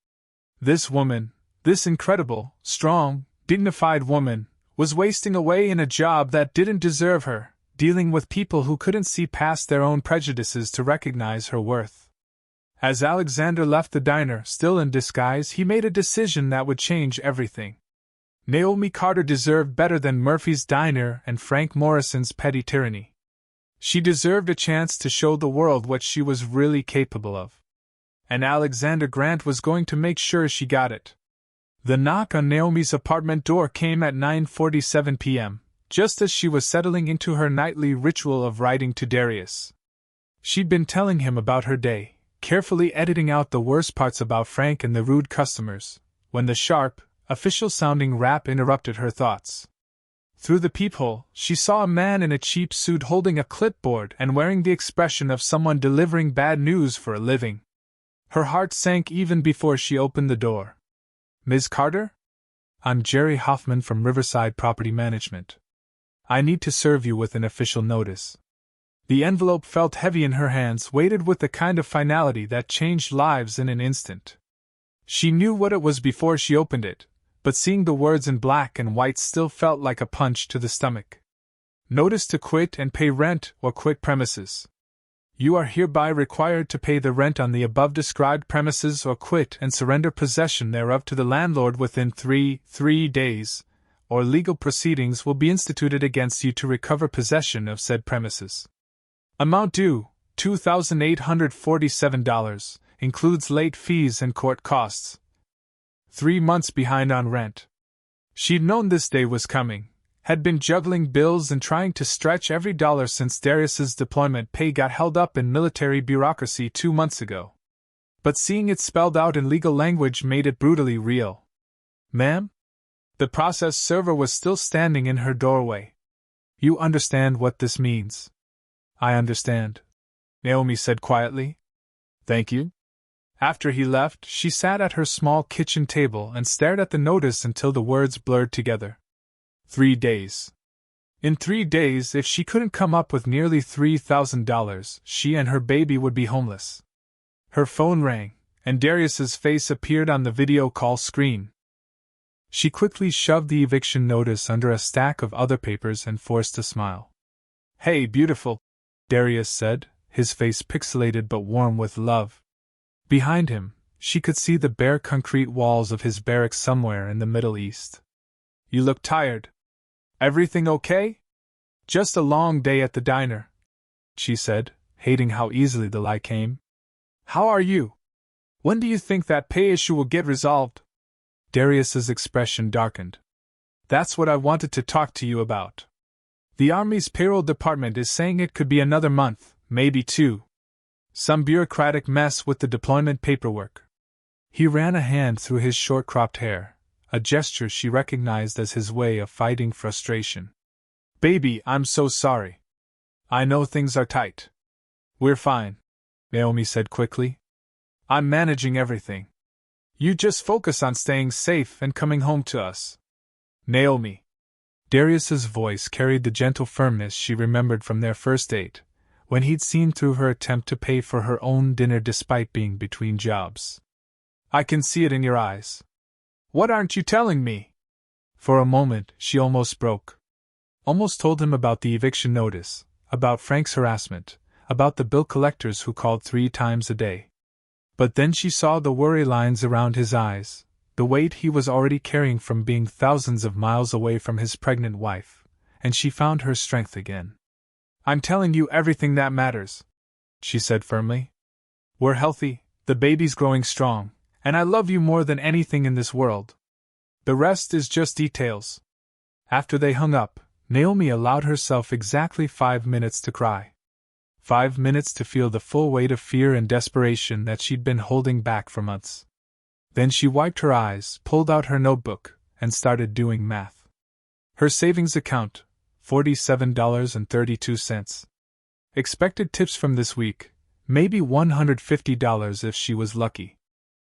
Speaker 1: This woman, this incredible, strong, dignified woman, was wasting away in a job that didn't deserve her, dealing with people who couldn't see past their own prejudices to recognize her worth. As Alexander left the diner, still in disguise, he made a decision that would change everything. Naomi Carter deserved better than Murphy's Diner and Frank Morrison's petty tyranny. She deserved a chance to show the world what she was really capable of. and Alexander Grant was going to make sure she got it. The knock on Naomi's apartment door came at 9:47 p.m., just as she was settling into her nightly ritual of writing to Darius. She'd been telling him about her day, carefully editing out the worst parts about Frank and the rude customers, when the sharp, official-sounding rap interrupted her thoughts. Through the peephole, she saw a man in a cheap suit holding a clipboard and wearing the expression of someone delivering bad news for a living. Her heart sank even before she opened the door. "Ms. Carter? I'm Jerry Hoffman from Riverside Property Management. I need to serve you with an official notice." The envelope felt heavy in her hands, weighted with the kind of finality that changed lives in an instant. She knew what it was before she opened it, but seeing the words in black and white still felt like a punch to the stomach. Notice to quit and pay rent or quit premises. You are hereby required to pay the rent on the above described premises or quit and surrender possession thereof to the landlord within three days, or legal proceedings will be instituted against you to recover possession of said premises. Amount due, $2,847, includes late fees and court costs. 3 months behind on rent. She'd known this day was coming, had been juggling bills and trying to stretch every dollar since Darius's deployment pay got held up in military bureaucracy 2 months ago. But seeing it spelled out in legal language made it brutally real. "Ma'am?" The process server was still standing in her doorway. "You understand what this means?" "I understand," Naomi said quietly. "Thank you." After he left, she sat at her small kitchen table and stared at the notice until the words blurred together. 3 days. In 3 days, if she couldn't come up with nearly $3,000, she and her baby would be homeless. Her phone rang, and Darius's face appeared on the video call screen. She quickly shoved the eviction notice under a stack of other papers and forced a smile. "Hey, beautiful," Darius said, his face pixelated but warm with love. Behind him, she could see the bare concrete walls of his barracks somewhere in the Middle East. "You look tired. Everything okay?" "Just a long day at the diner," she said, hating how easily the lie came. "How are you? When do you think that pay issue will get resolved?" Darius's expression darkened. "That's what I wanted to talk to you about. The Army's payroll department is saying it could be another month, maybe 2. Some bureaucratic mess with the deployment paperwork." He ran a hand through his short-cropped hair, a gesture she recognized as his way of fighting frustration. "Baby, I'm so sorry. I know things are tight." "We're fine," Naomi said quickly. "I'm managing everything. You just focus on staying safe and coming home to us." "Naomi." Darius's voice carried the gentle firmness she remembered from their first date, when he'd seen through her attempt to pay for her own dinner despite being between jobs. "I can see it in your eyes. What aren't you telling me?" For a moment, she almost broke. Almost told him about the eviction notice, about Frank's harassment, about the bill collectors who called 3 times a day. But then she saw the worry lines around his eyes, the weight he was already carrying from being thousands of miles away from his pregnant wife, and she found her strength again. "I'm telling you everything that matters," she said firmly. "We're healthy, the baby's growing strong, and I love you more than anything in this world. The rest is just details." After they hung up, Naomi allowed herself exactly 5 minutes to cry. 5 minutes to feel the full weight of fear and desperation that she'd been holding back for months. Then she wiped her eyes, pulled out her notebook, and started doing math. Her savings account, $47.32. Expected tips from this week, maybe $150 if she was lucky.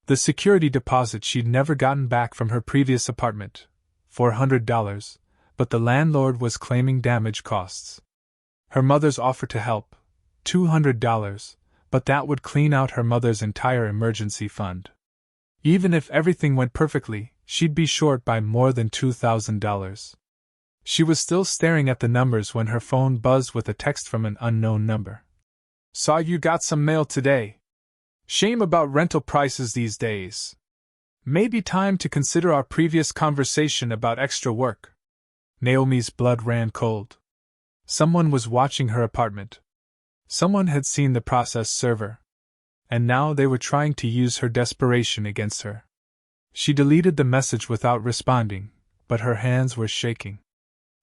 Speaker 1: The security deposit she'd never gotten back from her previous apartment, $400, but the landlord was claiming damage costs. Her mother's offer to help, $200, but that would clean out her mother's entire emergency fund. Even if everything went perfectly, she'd be short by more than $2,000. She was still staring at the numbers when her phone buzzed with a text from an unknown number. "Saw you got some mail today. Shame about rental prices these days. Maybe time to consider our previous conversation about extra work." Naomi's blood ran cold. Someone was watching her apartment. Someone had seen the process server. and now they were trying to use her desperation against her. She deleted the message without responding, but her hands were shaking.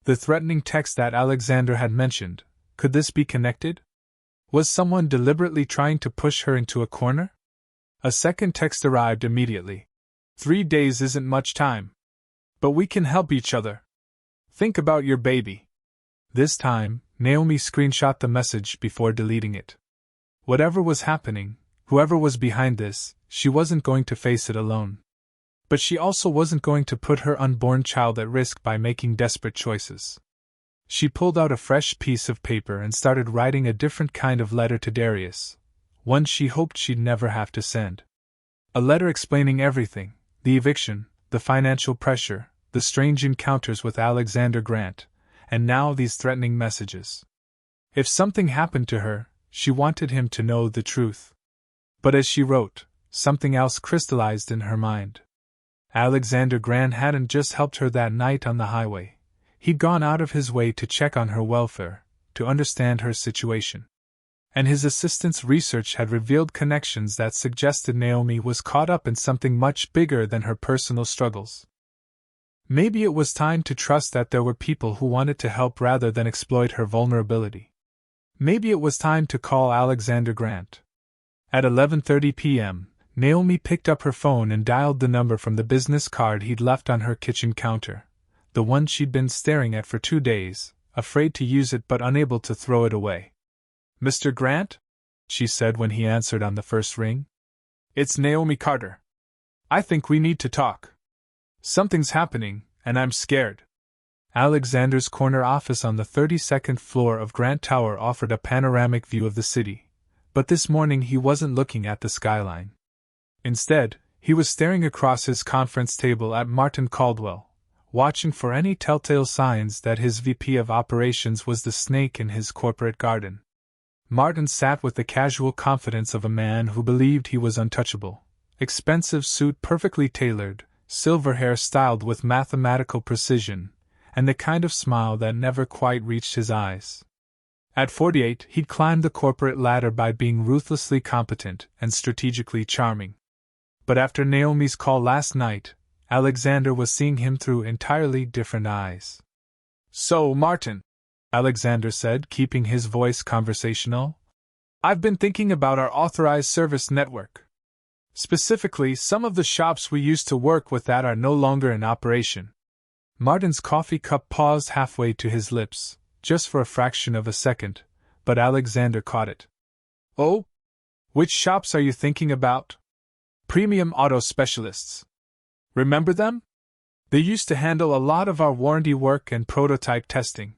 Speaker 1: The threatening text that Alexander had mentioned, could this be connected? Was someone deliberately trying to push her into a corner? A second text arrived immediately. 3 days isn't much time. But we can help each other. Think about your baby. This time, Naomi screenshot the message before deleting it. Whatever was happening, whoever was behind this, she wasn't going to face it alone. But she also wasn't going to put her unborn child at risk by making desperate choices. She pulled out a fresh piece of paper and started writing a different kind of letter to Darius, one she hoped she'd never have to send. A letter explaining everything, the eviction, the financial pressure, the strange encounters with Alexander Grant, and now these threatening messages. If something happened to her, she wanted him to know the truth. But as she wrote, something else crystallized in her mind. Alexander Grant hadn't just helped her that night on the highway. He'd gone out of his way to check on her welfare, to understand her situation. And his assistant's research had revealed connections that suggested Naomi was caught up in something much bigger than her personal struggles. Maybe it was time to trust that there were people who wanted to help rather than exploit her vulnerability. Maybe it was time to call Alexander Grant. At 11:30 p.m., Naomi picked up her phone and dialed the number from the business card he'd left on her kitchen counter, the one she'd been staring at for 2 days, afraid to use it but unable to throw it away. "Mr. Grant?" she said when he answered on the first ring. "It's Naomi Carter. I think we need to talk. Something's happening, and I'm scared." Alexander's corner office on the 32nd floor of Grant Tower offered a panoramic view of the city, but this morning he wasn't looking at the skyline. Instead, he was staring across his conference table at Martin Caldwell, watching for any telltale signs that his VP of operations was the snake in his corporate garden. Martin sat with the casual confidence of a man who believed he was untouchable. Expensive suit perfectly tailored, silver hair styled with mathematical precision, and the kind of smile that never quite reached his eyes. At 48, he'd climbed the corporate ladder by being ruthlessly competent and strategically charming. But after Naomi's call last night, Alexander was seeing him through entirely different eyes. "So, Martin," Alexander said, keeping his voice conversational, "I've been thinking about our authorized service network. Specifically, some of the shops we used to work with that are no longer in operation." Martin's coffee cup paused halfway to his lips, just for a fraction of a second, but Alexander caught it. "Oh? Which shops are you thinking about?" "Premium Auto Specialists. Remember them? They used to handle a lot of our warranty work and prototype testing."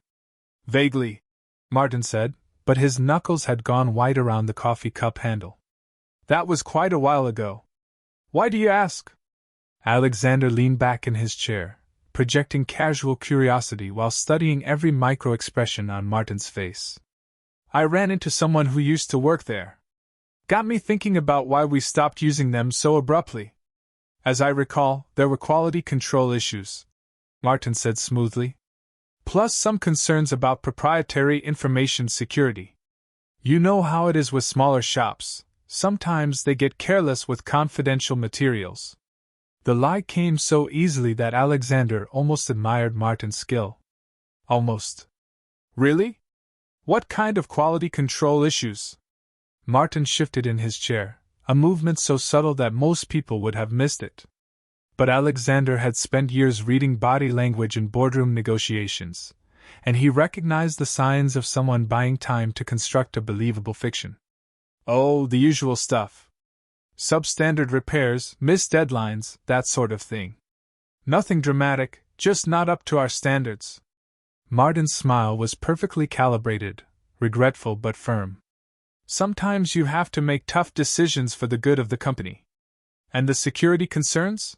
Speaker 1: "Vaguely," Martin said, but his knuckles had gone white around the coffee cup handle. "That was quite a while ago. Why do you ask?" Alexander leaned back in his chair, projecting casual curiosity while studying every micro-expression on Martin's face. "I ran into someone who used to work there. Got me thinking about why we stopped using them so abruptly. As I recall, there were quality control issues," Martin said smoothly. "Plus some concerns about proprietary information security. You know how it is with smaller shops, sometimes they get careless with confidential materials." The lie came so easily that Alexander almost admired Martin's skill. Almost. "Really? What kind of quality control issues?" Martin shifted in his chair, a movement so subtle that most people would have missed it. But Alexander had spent years reading body language in boardroom negotiations, and he recognized the signs of someone buying time to construct a believable fiction. "Oh, the usual stuff. Substandard repairs, missed deadlines, that sort of thing. Nothing dramatic, just not up to our standards." Martin's smile was perfectly calibrated, regretful but firm. "Sometimes you have to make tough decisions for the good of the company. And the security concerns?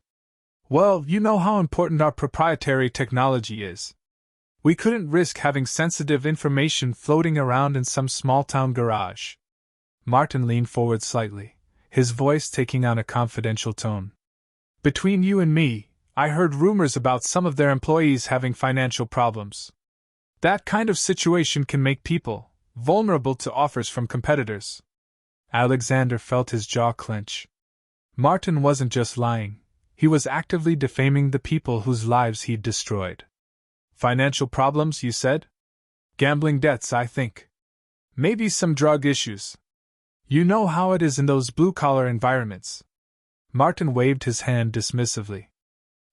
Speaker 1: Well, you know how important our proprietary technology is. We couldn't risk having sensitive information floating around in some small-town garage." Martin leaned forward slightly, his voice taking on a confidential tone. "Between you and me, I heard rumors about some of their employees having financial problems. That kind of situation can make people vulnerable to offers from competitors." Alexander felt his jaw clench. Martin wasn't just lying, he was actively defaming the people whose lives he'd destroyed. Financial problems, you said? Gambling debts, I think. Maybe some drug issues. You know how it is in those blue-collar environments. Martin waved his hand dismissively.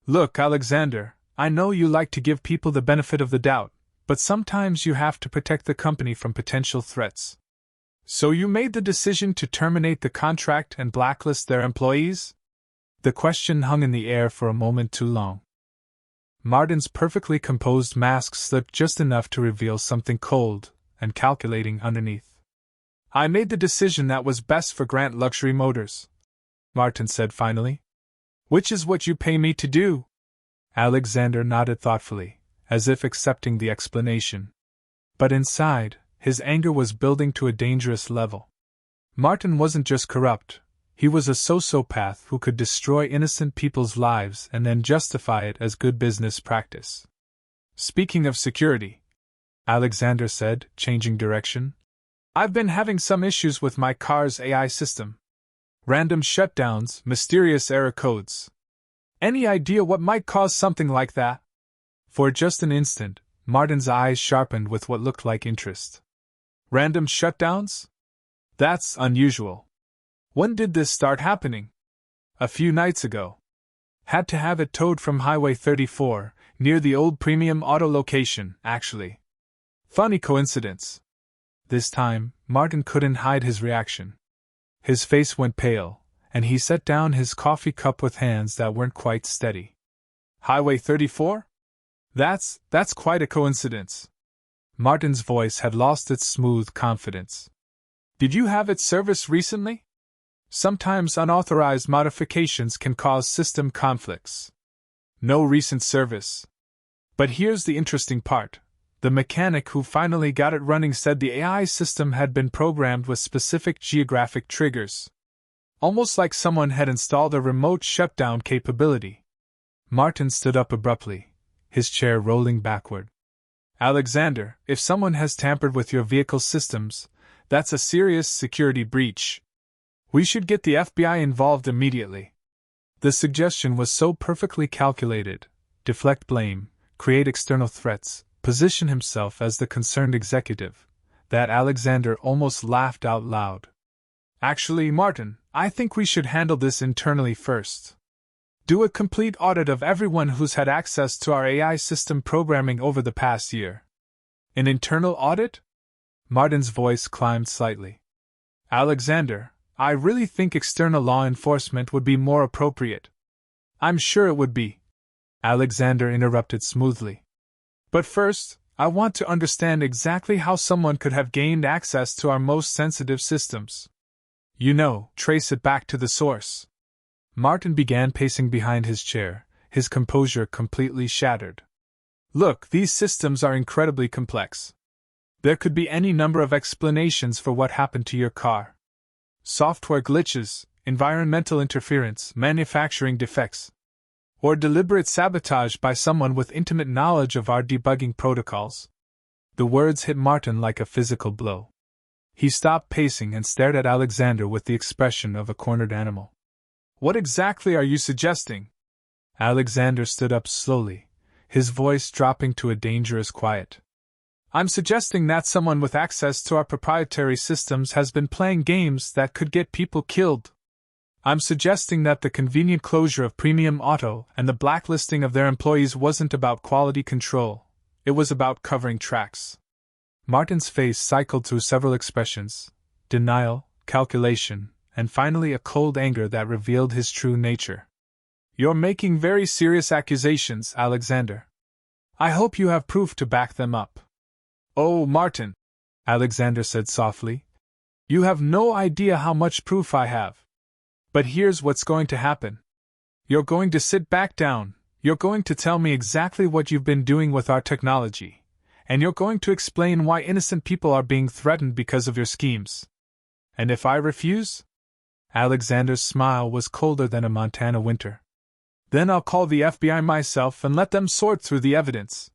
Speaker 1: Look, Alexander, I know you like to give people the benefit of the doubt, but sometimes you have to protect the company from potential threats. So you made the decision to terminate the contract and blacklist their employees? The question hung in the air for a moment too long. Martin's perfectly composed mask slipped just enough to reveal something cold and calculating underneath. I made the decision that was best for Grant Luxury Motors, Martin said finally. Which is what you pay me to do? Alexander nodded thoughtfully, as if accepting the explanation. But inside, his anger was building to a dangerous level. Martin wasn't just corrupt, he was a sociopath who could destroy innocent people's lives and then justify it as good business practice. Speaking of security, Alexander said, changing direction, I've been having some issues with my car's AI system. Random shutdowns, mysterious error codes. Any idea what might cause something like that? For just an instant, Martin's eyes sharpened with what looked like interest. Random shutdowns? That's unusual. When did this start happening? A few nights ago. Had to have it towed from Highway 34, near the old Premium Auto location, actually. Funny coincidence. This time, Martin couldn't hide his reaction. His face went pale, and he set down his coffee cup with hands that weren't quite steady. Highway 34? That's quite a coincidence. Martin's voice had lost its smooth confidence. Did you have it serviced recently? Sometimes unauthorized modifications can cause system conflicts. No recent service. But here's the interesting part. The mechanic who finally got it running said the AI system had been programmed with specific geographic triggers. Almost like someone had installed a remote shutdown capability. Martin stood up abruptly, his chair rolling backward. Alexander, if someone has tampered with your vehicle's systems, that's a serious security breach. We should get the FBI involved immediately. The suggestion was so perfectly calculated: deflect blame, create external threats, position himself as the concerned executive, that Alexander almost laughed out loud. Actually, Martin, I think we should handle this internally first. Do a complete audit of everyone who's had access to our AI system programming over the past year. An internal audit? Martin's voice climbed slightly. Alexander, I really think external law enforcement would be more appropriate. I'm sure it would be. Alexander interrupted smoothly. But first, I want to understand exactly how someone could have gained access to our most sensitive systems. You know, trace it back to the source. Martin began pacing behind his chair, his composure completely shattered. Look, these systems are incredibly complex. There could be any number of explanations for what happened to your car. Software glitches, environmental interference, manufacturing defects, or deliberate sabotage by someone with intimate knowledge of our debugging protocols. The words hit Martin like a physical blow. He stopped pacing and stared at Alexander with the expression of a cornered animal. What exactly are you suggesting? Alexander stood up slowly, his voice dropping to a dangerous quiet. I'm suggesting that someone with access to our proprietary systems has been playing games that could get people killed. I'm suggesting that the convenient closure of Premium Auto and the blacklisting of their employees wasn't about quality control, it was about covering tracks. Martin's face cycled through several expressions: denial, calculation, and finally a cold anger that revealed his true nature. You're making very serious accusations, Alexander. I hope you have proof to back them up. Oh, Martin, Alexander said softly. You have no idea how much proof I have. But here's what's going to happen. You're going to sit back down, you're going to tell me exactly what you've been doing with our technology, and you're going to explain why innocent people are being threatened because of your schemes. And if I refuse? Alexander's smile was colder than a Montana winter. Then I'll call the FBI myself and let them sort through the evidence.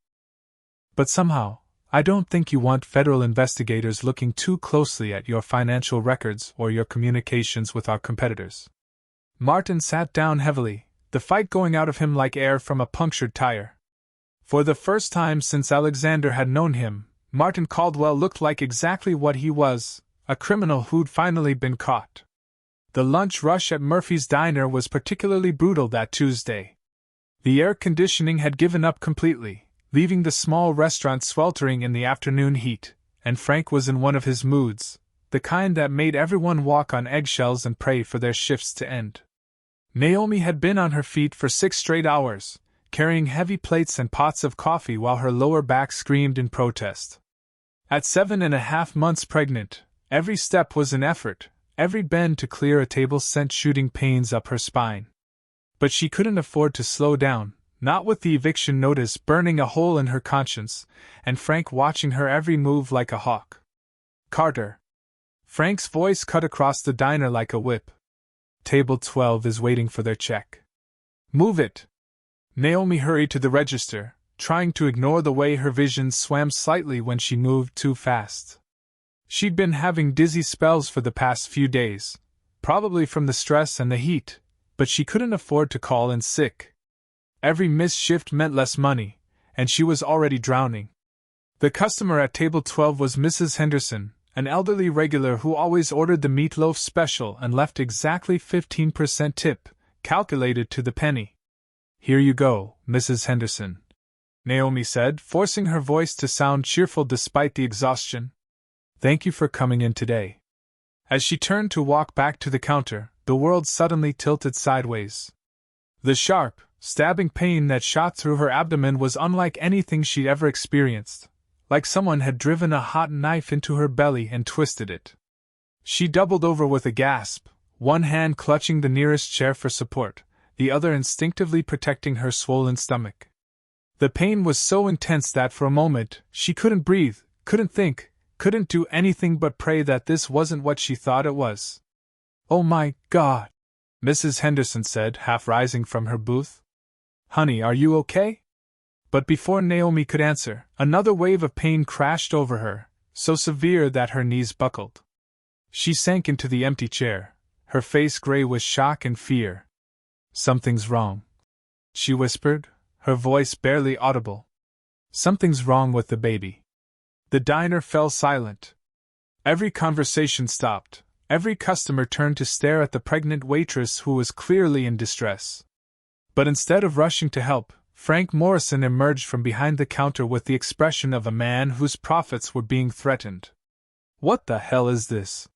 Speaker 1: But somehow, I don't think you want federal investigators looking too closely at your financial records or your communications with our competitors. Martin sat down heavily, the fight going out of him like air from a punctured tire. For the first time since Alexander had known him, Martin Caldwell looked like exactly what he was, a criminal who'd finally been caught. The lunch rush at Murphy's Diner was particularly brutal that Tuesday. The air conditioning had given up completely, leaving the small restaurant sweltering in the afternoon heat, and Frank was in one of his moods, the kind that made everyone walk on eggshells and pray for their shifts to end. Naomi had been on her feet for 6 straight hours, carrying heavy plates and pots of coffee while her lower back screamed in protest. At 7.5 months pregnant, every step was an effort, every bend to clear a table sent shooting pains up her spine. But she couldn't afford to slow down, not with the eviction notice burning a hole in her conscience, and Frank watching her every move like a hawk. "Carter." Frank's voice cut across the diner like a whip. "Table 12 is waiting for their check." "Move it." Naomi hurried to the register, trying to ignore the way her vision swam slightly when she moved too fast. She'd been having dizzy spells for the past few days, probably from the stress and the heat, but she couldn't afford to call in sick. Every missed shift meant less money, and she was already drowning. The customer at table 12 was Mrs. Henderson, an elderly regular who always ordered the meatloaf special and left exactly 15% tip, calculated to the penny. "Here you go, Mrs. Henderson," Naomi said, forcing her voice to sound cheerful despite the exhaustion. "Thank you for coming in today." As she turned to walk back to the counter, the world suddenly tilted sideways. The sharp, stabbing pain that shot through her abdomen was unlike anything she'd ever experienced, like someone had driven a hot knife into her belly and twisted it. She doubled over with a gasp, one hand clutching the nearest chair for support, the other instinctively protecting her swollen stomach. The pain was so intense that for a moment she couldn't breathe, couldn't think, couldn't do anything but pray that this wasn't what she thought it was. "Oh my God," Mrs. Henderson said, half rising from her booth. "Honey, are you okay?" But before Naomi could answer, another wave of pain crashed over her, so severe that her knees buckled. She sank into the empty chair, her face gray with shock and fear. "Something's wrong," she whispered, her voice barely audible. "Something's wrong with the baby." The diner fell silent. Every conversation stopped, every customer turned to stare at the pregnant waitress who was clearly in distress. But instead of rushing to help, Frank Morrison emerged from behind the counter with the expression of a man whose profits were being threatened. "What the hell is this?"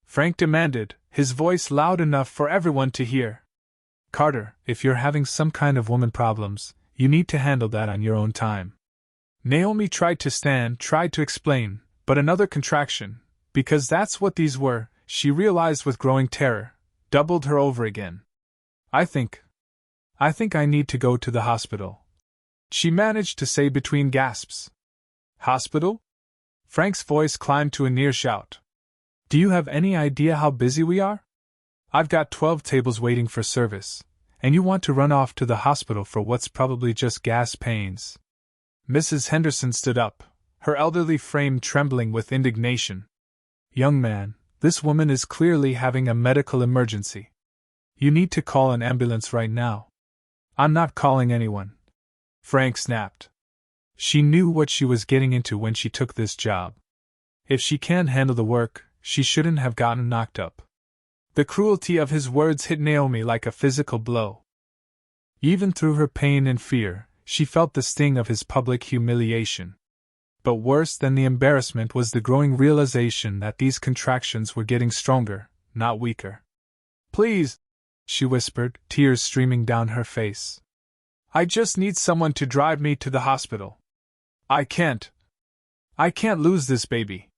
Speaker 1: Frank demanded, his voice loud enough for everyone to hear. "Carter, if you're having some kind of woman problems, you need to handle that on your own time." Naomi tried to stand, tried to explain, but another contraction, because that's what these were, she realized with growing terror, doubled her over again. I think I need to go to the hospital," she managed to say between gasps. "Hospital?" Frank's voice climbed to a near shout. "Do you have any idea how busy we are? I've got 12 tables waiting for service, and you want to run off to the hospital for what's probably just gas pains." Mrs. Henderson stood up, her elderly frame trembling with indignation. "Young man, this woman is clearly having a medical emergency. You need to call an ambulance right now." "I'm not calling anyone," Frank snapped. She knew what she was getting into when she took this job. If she can't handle the work, she shouldn't have gotten knocked up. The cruelty of his words hit Naomi like a physical blow. Even through her pain and fear, she felt the sting of his public humiliation. But worse than the embarrassment was the growing realization that these contractions were getting stronger, not weaker. "Please," she whispered, tears streaming down her face. "I just need someone to drive me to the hospital. I can't lose this baby."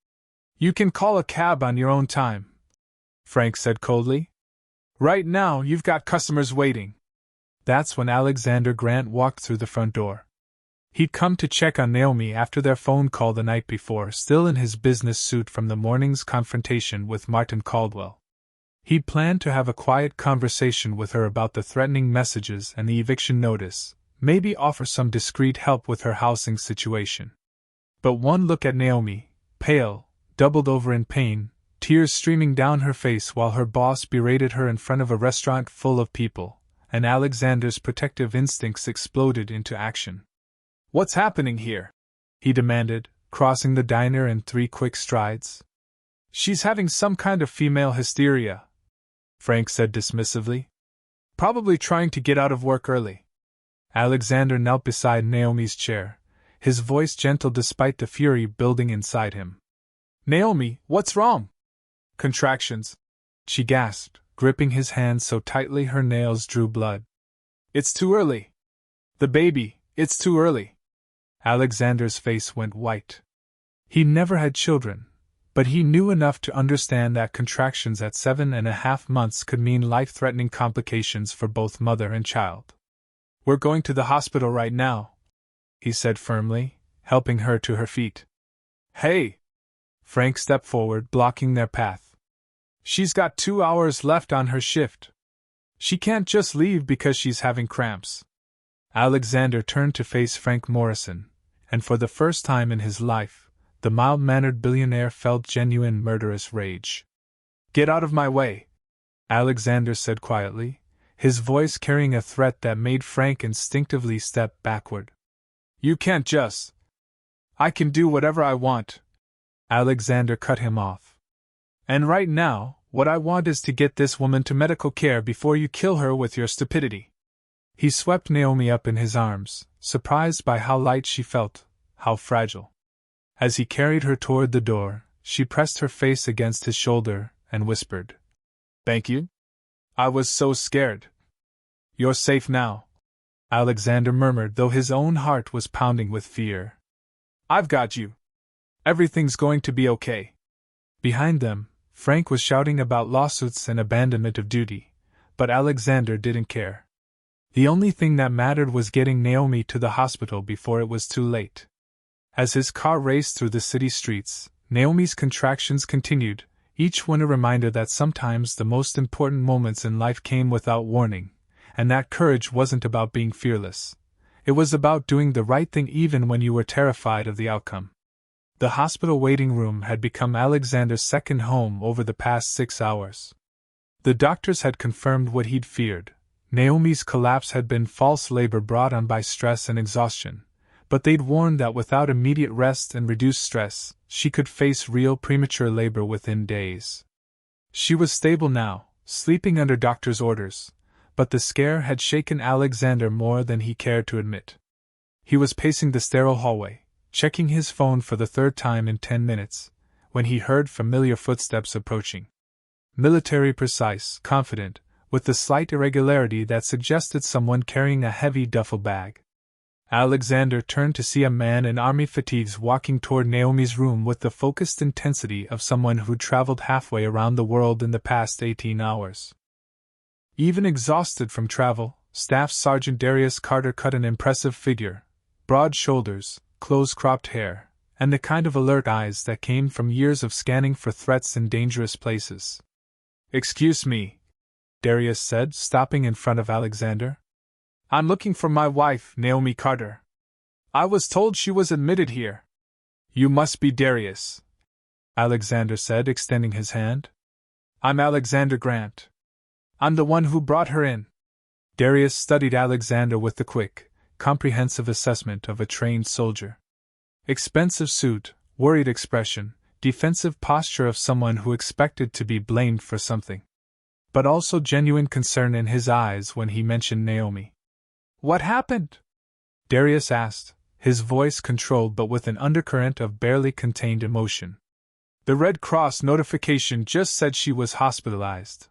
Speaker 1: "You can call a cab on your own time," Frank said coldly. "Right now you've got customers waiting." That's when Alexander Grant walked through the front door. He'd come to check on Naomi after their phone call the night before, still in his business suit from the morning's confrontation with Martin Caldwell. He'd planned to have a quiet conversation with her about the threatening messages and the eviction notice, maybe offer some discreet help with her housing situation. But one look at Naomi, pale, doubled over in pain, tears streaming down her face while her boss berated her in front of a restaurant full of people, and Alexander's protective instincts exploded into action. "What's happening here?" he demanded, crossing the diner in 3 quick strides. "She's having some kind of female hysteria," Frank said dismissively. "Probably trying to get out of work early." Alexander knelt beside Naomi's chair, his voice gentle despite the fury building inside him. "Naomi, what's wrong?" "Contractions," she gasped, gripping his hand so tightly her nails drew blood. "It's too early. The baby, it's too early." Alexander's face went white. He never had children, but he knew enough to understand that contractions at 7.5 months could mean life-threatening complications for both mother and child. "We're going to the hospital right now," he said firmly, helping her to her feet. "Hey!" Frank stepped forward, blocking their path. "She's got 2 hours left on her shift. She can't just leave because she's having cramps." Alexander turned to face Frank Morrison, and for the first time in his life, the mild-mannered billionaire felt genuine murderous rage. "Get out of my way," Alexander said quietly, his voice carrying a threat that made Frank instinctively step backward. "You can't just. I can do whatever I want," Alexander cut him off. "And right now, what I want is to get this woman to medical care before you kill her with your stupidity." He swept Naomi up in his arms, surprised by how light she felt, how fragile. As he carried her toward the door, she pressed her face against his shoulder and whispered, "Thank you? I was so scared." "You're safe now," Alexander murmured, though his own heart was pounding with fear. "I've got you. Everything's going to be okay." Behind them, Frank was shouting about lawsuits and abandonment of duty, but Alexander didn't care. The only thing that mattered was getting Naomi to the hospital before it was too late. As his car raced through the city streets, Naomi's contractions continued, each one a reminder that sometimes the most important moments in life came without warning, and that courage wasn't about being fearless. It was about doing the right thing even when you were terrified of the outcome. The hospital waiting room had become Alexander's second home over the past 6 hours. The doctors had confirmed what he'd feared. Naomi's collapse had been false labor brought on by stress and exhaustion, but they'd warned that without immediate rest and reduced stress, she could face real premature labor within days. She was stable now, sleeping under doctor's orders, but the scare had shaken Alexander more than he cared to admit. He was pacing the sterile hallway, checking his phone for the 3rd time in 10 minutes, when he heard familiar footsteps approaching. Military precise, confident, with the slight irregularity that suggested someone carrying a heavy duffel bag. Alexander turned to see a man in army fatigues walking toward Naomi's room with the focused intensity of someone who'd traveled halfway around the world in the past 18 hours. Even exhausted from travel, Staff Sergeant Darius Carter cut an impressive figure, broad shoulders, close-cropped hair, and the kind of alert eyes that came from years of scanning for threats in dangerous places. "Excuse me," Darius said, stopping in front of Alexander. "I'm looking for my wife, Naomi Carter. I was told she was admitted here." "You must be Darius," Alexander said, extending his hand. "I'm Alexander Grant. I'm the one who brought her in." Darius studied Alexander with the quick, comprehensive assessment of a trained soldier. Expensive suit, worried expression, defensive posture of someone who expected to be blamed for something. But also genuine concern in his eyes when he mentioned Naomi. "What happened?" Darius asked, his voice controlled but with an undercurrent of barely contained emotion. "The Red Cross notification just said she was hospitalized.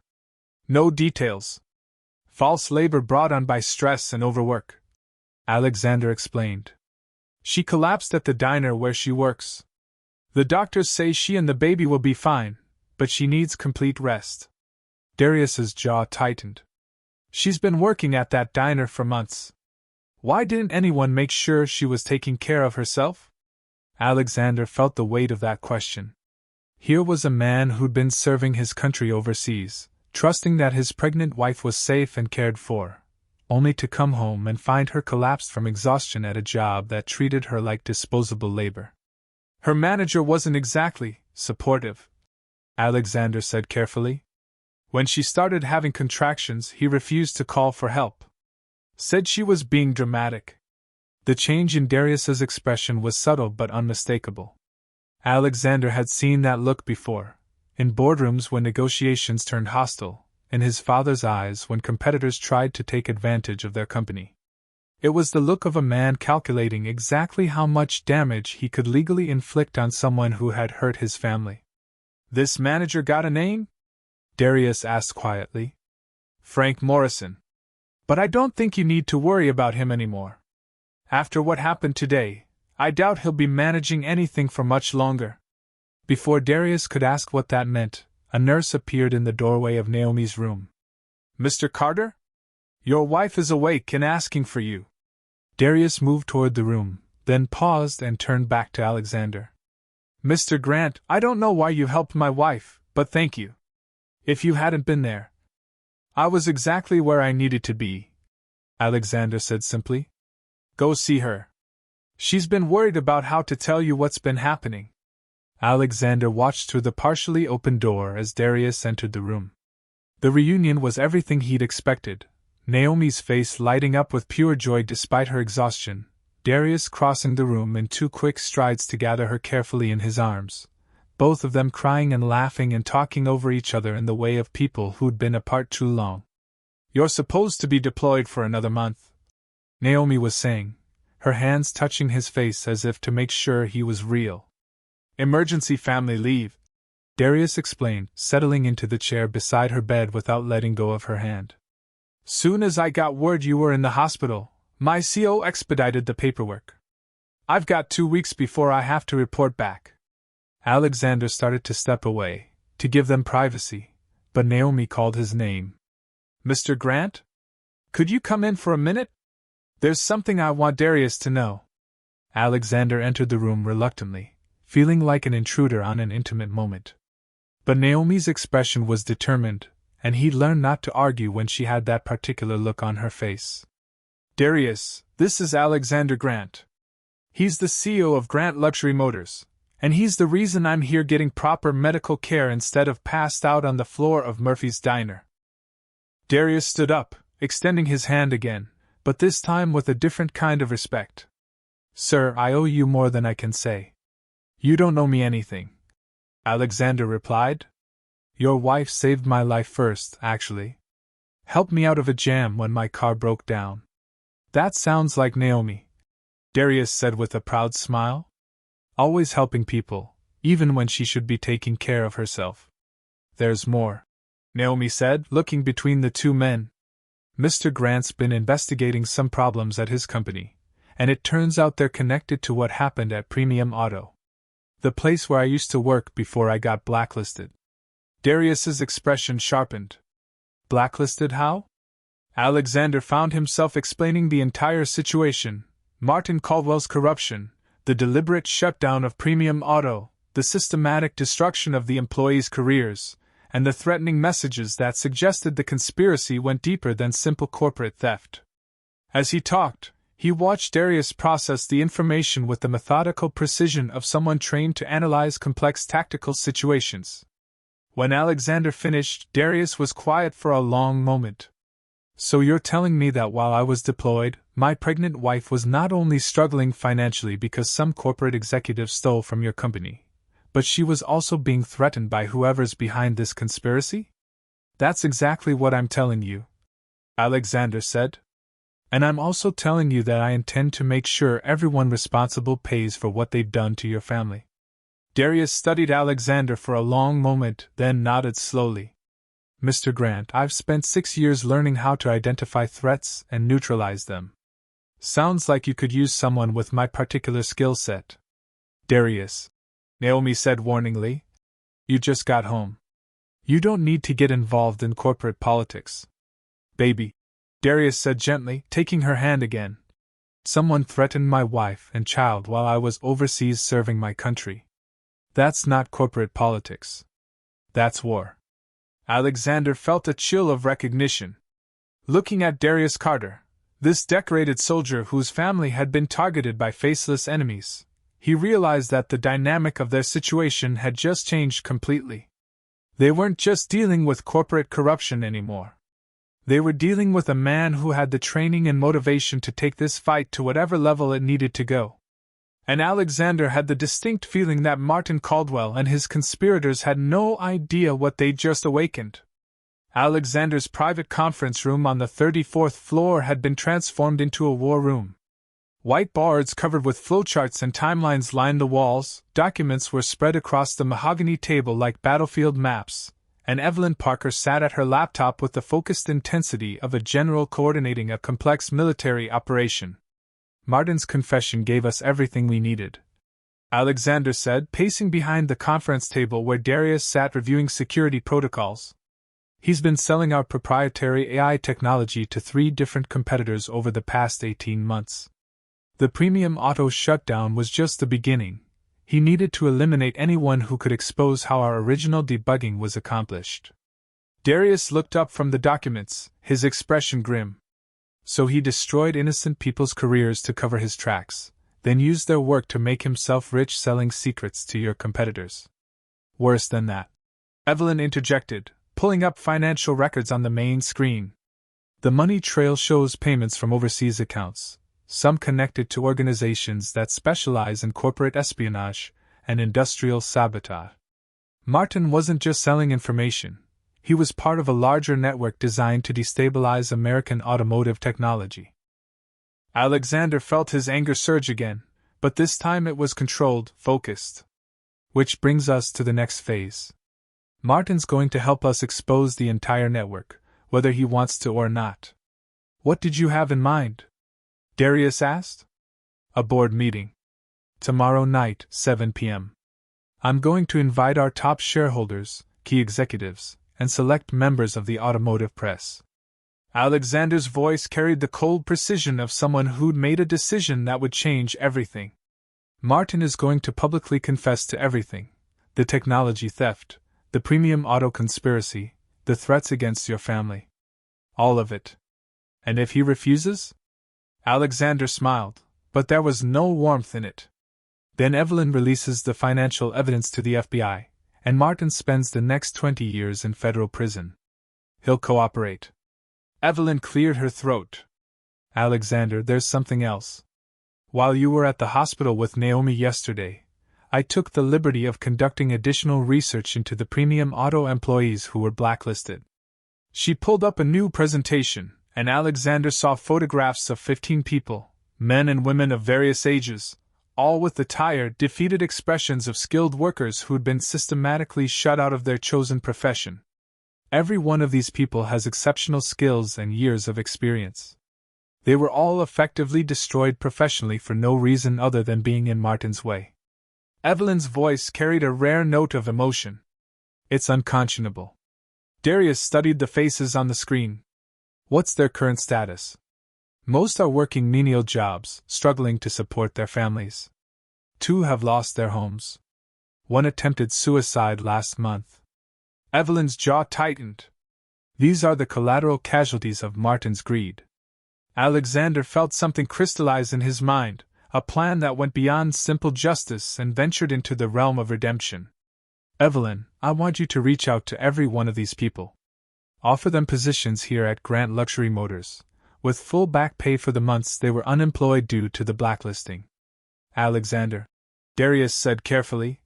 Speaker 1: No details. False labor brought on by stress and overwork," Alexander explained. "She collapsed at the diner where she works. The doctors say she and the baby will be fine, but she needs complete rest." Darius's jaw tightened. "She's been working at that diner for months. Why didn't anyone make sure she was taking care of herself?" Alexander felt the weight of that question. Here was a man who'd been serving his country overseas, trusting that his pregnant wife was safe and cared for, only to come home and find her collapsed from exhaustion at a job that treated her like disposable labor. Her manager wasn't exactly supportive, Alexander said carefully. When she started having contractions, he refused to call for help. Said she was being dramatic. The change in Darius's expression was subtle but unmistakable. Alexander had seen that look before, in boardrooms when negotiations turned hostile, in his father's eyes when competitors tried to take advantage of their company. It was the look of a man calculating exactly how much damage he could legally inflict on someone who had hurt his family. "This manager got a name?" Darius asked quietly. "Frank Morrison. But I don't think you need to worry about him anymore. After what happened today, I doubt he'll be managing anything for much longer." Before Darius could ask what that meant, a nurse appeared in the doorway of Naomi's room. "Mr. Carter? Your wife is awake and asking for you." Darius moved toward the room, then paused and turned back to Alexander. "Mr. Grant, I don't know why you helped my wife, but thank you. If you hadn't been there, I was exactly where I needed to be," Alexander said simply. "Go see her. She's been worried about how to tell you what's been happening." Alexander watched through the partially open door as Darius entered the room. The reunion was everything he'd expected, Naomi's face lighting up with pure joy despite her exhaustion, Darius crossing the room in 2 quick strides to gather her carefully in his arms, both of them crying and laughing and talking over each other in the way of people who'd been apart too long. "You're supposed to be deployed for another month," Naomi was saying, her hands touching his face as if to make sure he was real. "Emergency family leave," Darius explained, settling into the chair beside her bed without letting go of her hand. "Soon as I got word you were in the hospital, my CO expedited the paperwork. I've got 2 weeks before I have to report back." Alexander started to step away, to give them privacy, but Naomi called his name. "Mr. Grant? Could you come in for a minute? There's something I want Darius to know." Alexander entered the room reluctantly, feeling like an intruder on an intimate moment. But Naomi's expression was determined, and he'd learned not to argue when she had that particular look on her face. "Darius, this is Alexander Grant. He's the CEO of Grant Luxury Motors, and he's the reason I'm here getting proper medical care instead of passed out on the floor of Murphy's Diner." Darius stood up, extending his hand again, but this time with a different kind of respect. "Sir, I owe you more than I can say." "You don't owe me anything," Alexander replied. "Your wife saved my life first, actually. Helped me out of a jam when my car broke down." "That sounds like Naomi," Darius said with a proud smile. "Always helping people, even when she should be taking care of herself." "There's more," Naomi said, looking between the two men. "Mr. Grant's been investigating some problems at his company, and it turns out they're connected to what happened at Premium Auto, the place where I used to work before I got blacklisted." Darius's expression sharpened. "Blacklisted how?" Alexander found himself explaining the entire situation: Martin Caldwell's corruption, the deliberate shutdown of Premium Auto, the systematic destruction of the employees' careers, and the threatening messages that suggested the conspiracy went deeper than simple corporate theft. As he talked, he watched Darius process the information with the methodical precision of someone trained to analyze complex tactical situations. When Alexander finished, Darius was quiet for a long moment. "So you're telling me that while I was deployed, my pregnant wife was not only struggling financially because some corporate executive stole from your company, but she was also being threatened by whoever's behind this conspiracy?" "That's exactly what I'm telling you," Alexander said. "And I'm also telling you that I intend to make sure everyone responsible pays for what they've done to your family." Darius studied Alexander for a long moment, then nodded slowly. "Mr. Grant, I've spent 6 years learning how to identify threats and neutralize them. Sounds like you could use someone with my particular skill set." "Darius," Naomi said warningly, "you just got home. You don't need to get involved in corporate politics." "Baby," Darius said gently, taking her hand again. "Someone threatened my wife and child while I was overseas serving my country. That's not corporate politics. That's war." Alexander felt a chill of recognition. Looking at Darius Carter, this decorated soldier whose family had been targeted by faceless enemies, he realized that the dynamic of their situation had just changed completely. They weren't just dealing with corporate corruption anymore. They were dealing with a man who had the training and motivation to take this fight to whatever level it needed to go. And Alexander had the distinct feeling that Martin Caldwell and his conspirators had no idea what they'd just awakened. Alexander's private conference room on the 34th floor had been transformed into a war room. White boards covered with flowcharts and timelines lined the walls, documents were spread across the mahogany table like battlefield maps, and Evelyn Parker sat at her laptop with the focused intensity of a general coordinating a complex military operation. Martin's confession gave us everything we needed, Alexander said, pacing behind the conference table where Darius sat reviewing security protocols. He's been selling our proprietary AI technology to 3 different competitors over the past 18 months. The premium auto shutdown was just the beginning. He needed to eliminate anyone who could expose how our original debugging was accomplished. Darius looked up from the documents, his expression grim. So he destroyed innocent people's careers to cover his tracks, then used their work to make himself rich selling secrets to your competitors. Worse than that, Evelyn interjected, pulling up financial records on the main screen. The money trail shows payments from overseas accounts, some connected to organizations that specialize in corporate espionage and industrial sabotage. Martin wasn't just selling information, he was part of a larger network designed to destabilize American automotive technology. Alexander felt his anger surge again, but this time it was controlled, focused. Which brings us to the next phase. Martin's going to help us expose the entire network, whether he wants to or not. What did you have in mind? Darius asked. A board meeting. Tomorrow night, 7 p.m. I'm going to invite our top shareholders, key executives, and select members of the automotive press. Alexander's voice carried the cold precision of someone who'd made a decision that would change everything. Martin is going to publicly confess to everything: the technology theft, the premium auto conspiracy, the threats against your family. All of it. And if he refuses? Alexander smiled, but there was no warmth in it. Then Evelyn releases the financial evidence to the FBI, and Martin spends the next 20 years in federal prison. He'll cooperate. Evelyn cleared her throat. Alexander, there's something else. While you were at the hospital with Naomi yesterday, I took the liberty of conducting additional research into the premium auto employees who were blacklisted. She pulled up a new presentation, and Alexander saw photographs of 15 people, men and women of various ages, all with the tired, defeated expressions of skilled workers who'd been systematically shut out of their chosen profession. Every one of these people has exceptional skills and years of experience. They were all effectively destroyed professionally for no reason other than being in Martin's way. Evelyn's voice carried a rare note of emotion. It's unconscionable. Darius studied the faces on the screen. What's their current status? Most are working menial jobs, struggling to support their families. 2 have lost their homes. 1 attempted suicide last month. Evelyn's jaw tightened. These are the collateral casualties of Martin's greed. Alexander felt something crystallize in his mind, a plan that went beyond simple justice and ventured into the realm of redemption. Evelyn, I want you to reach out to every one of these people. Offer them positions here at Grant Luxury Motors, with full back pay for the months they were unemployed due to the blacklisting. Alexander, Darius said carefully,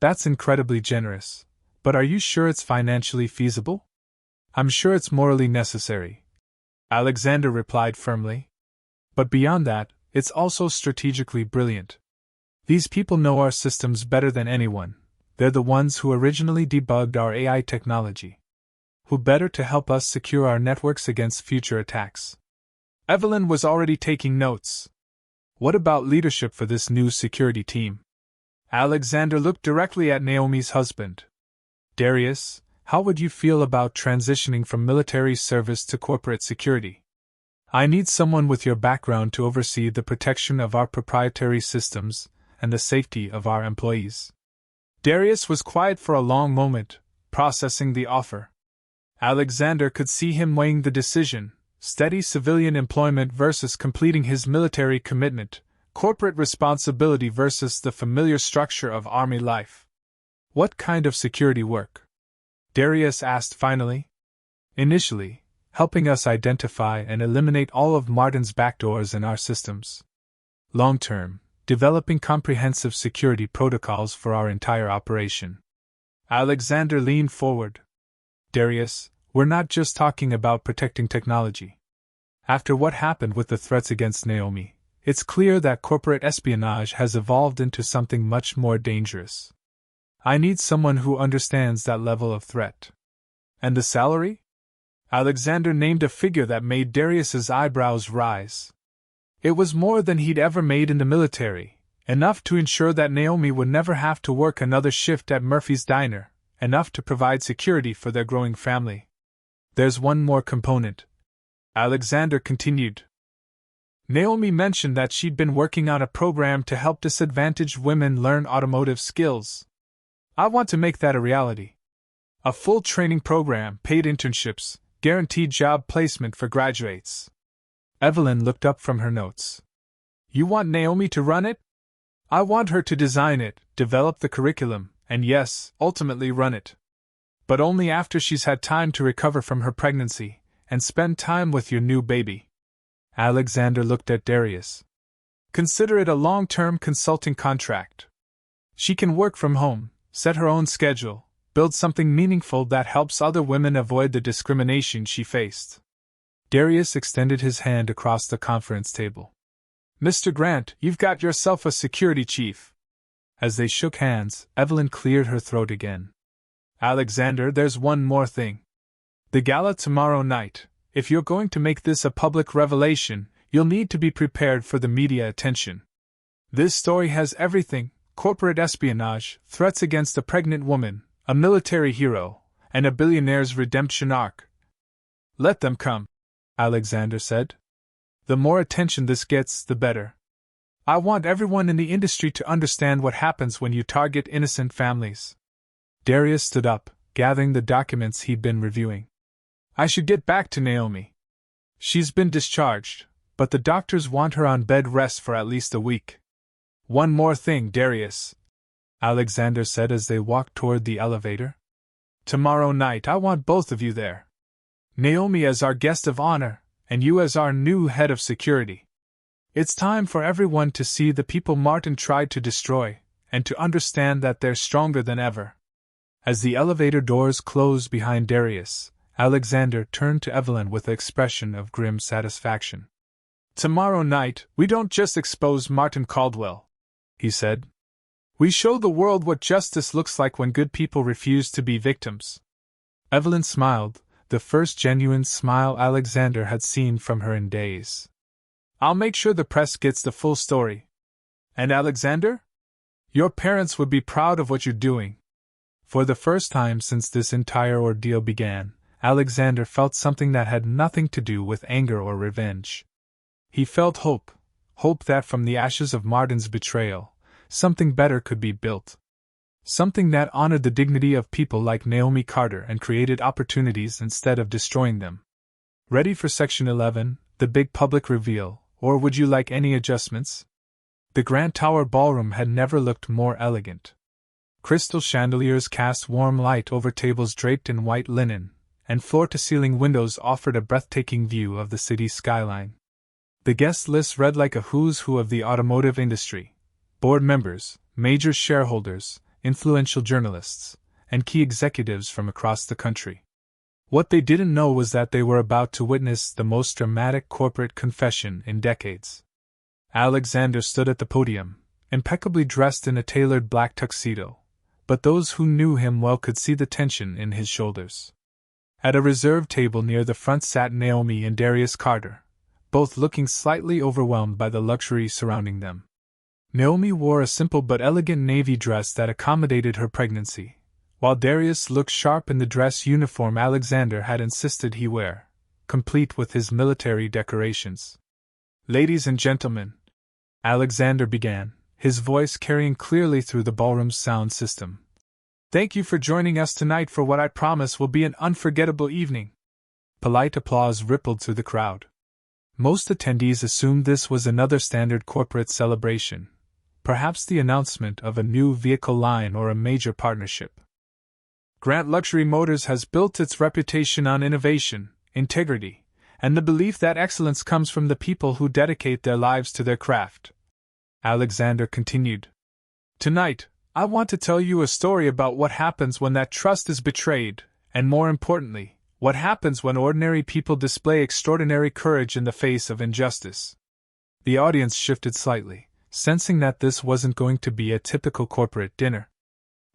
Speaker 1: that's incredibly generous, but are you sure it's financially feasible? I'm sure it's morally necessary, Alexander replied firmly. But beyond that, it's also strategically brilliant. These people know our systems better than anyone. They're the ones who originally debugged our AI technology. Who better to help us secure our networks against future attacks? Evelyn was already taking notes. What about leadership for this new security team? Alexander looked directly at Naomi's husband. Darius, how would you feel about transitioning from military service to corporate security? I need someone with your background to oversee the protection of our proprietary systems and the safety of our employees. Darius was quiet for a long moment, processing the offer. Alexander could see him weighing the decision: steady civilian employment versus completing his military commitment, corporate responsibility versus the familiar structure of army life. What kind of security work? Darius asked finally. Initially, helping us identify and eliminate all of Martin's backdoors in our systems. Long-term, developing comprehensive security protocols for our entire operation. Alexander leaned forward. Darius, we're not just talking about protecting technology. After what happened with the threats against Naomi, it's clear that corporate espionage has evolved into something much more dangerous. I need someone who understands that level of threat. And the salary? Alexander named a figure that made Darius's eyebrows rise. It was more than he'd ever made in the military, enough to ensure that Naomi would never have to work another shift at Murphy's Diner, enough to provide security for their growing family. There's one more component, Alexander continued. Naomi mentioned that she'd been working on a program to help disadvantaged women learn automotive skills. I want to make that a reality. A full training program, paid internships, guaranteed job placement for graduates. Evelyn looked up from her notes. You want Naomi to run it? I want her to design it, develop the curriculum, and yes, ultimately run it. But only after she's had time to recover from her pregnancy and spend time with your new baby. Alexander looked at Darius. Consider it a long-term consulting contract. She can work from home, set her own schedule, build something meaningful that helps other women avoid the discrimination she faced. Darius extended his hand across the conference table. Mr. Grant, you've got yourself a security chief. As they shook hands, Evelyn cleared her throat again. Alexander, there's one more thing. The gala tomorrow night. If you're going to make this a public revelation, you'll need to be prepared for the media attention. This story has everything: corporate espionage, threats against a pregnant woman, a military hero, and a billionaire's redemption arc. Let them come, Alexander said. The more attention this gets, the better. I want everyone in the industry to understand what happens when you target innocent families. Darius stood up, gathering the documents he'd been reviewing. I should get back to Naomi. She's been discharged, but the doctors want her on bed rest for at least a week. One more thing, Darius, Alexander said as they walked toward the elevator. Tomorrow night I want both of you there. Naomi as our guest of honor, and you as our new head of security. It's time for everyone to see the people Martin tried to destroy, and to understand that they're stronger than ever. As the elevator doors closed behind Darius, Alexander turned to Evelyn with an expression of grim satisfaction. Tomorrow night, we don't just expose Martin Caldwell, he said. We show the world what justice looks like when good people refuse to be victims. Evelyn smiled, the first genuine smile Alexander had seen from her in days. I'll make sure the press gets the full story. And Alexander? Your parents would be proud of what you're doing. For the first time since this entire ordeal began, Alexander felt something that had nothing to do with anger or revenge. He felt hope that from the ashes of Martin's betrayal, something better could be built. Something that honored the dignity of people like Naomi Carter and created opportunities instead of destroying them. Ready for Section 11, the big public reveal, or would you like any adjustments? The Grand Tower Ballroom had never looked more elegant. Crystal chandeliers cast warm light over tables draped in white linen, and floor-to-ceiling windows offered a breathtaking view of the city's skyline. The guest list read like a who's who of the automotive industry: board members, major shareholders, influential journalists, and key executives from across the country. What they didn't know was that they were about to witness the most dramatic corporate confession in decades. Alexander stood at the podium, impeccably dressed in a tailored black tuxedo, but those who knew him well could see the tension in his shoulders. At a reserved table near the front sat Naomi and Darius Carter, both looking slightly overwhelmed by the luxury surrounding them. Naomi wore a simple but elegant navy dress that accommodated her pregnancy, while Darius looked sharp in the dress uniform Alexander had insisted he wear, complete with his military decorations. Ladies and gentlemen, Alexander began, his voice carrying clearly through the ballroom's sound system. Thank you for joining us tonight for what I promise will be an unforgettable evening. Polite applause rippled through the crowd. Most attendees assumed this was another standard corporate celebration, perhaps the announcement of a new vehicle line or a major partnership. Grant Luxury Motors has built its reputation on innovation, integrity, and the belief that excellence comes from the people who dedicate their lives to their craft. Alexander continued. Tonight, I want to tell you a story about what happens when that trust is betrayed, and more importantly, what happens when ordinary people display extraordinary courage in the face of injustice. The audience shifted slightly, sensing that this wasn't going to be a typical corporate dinner.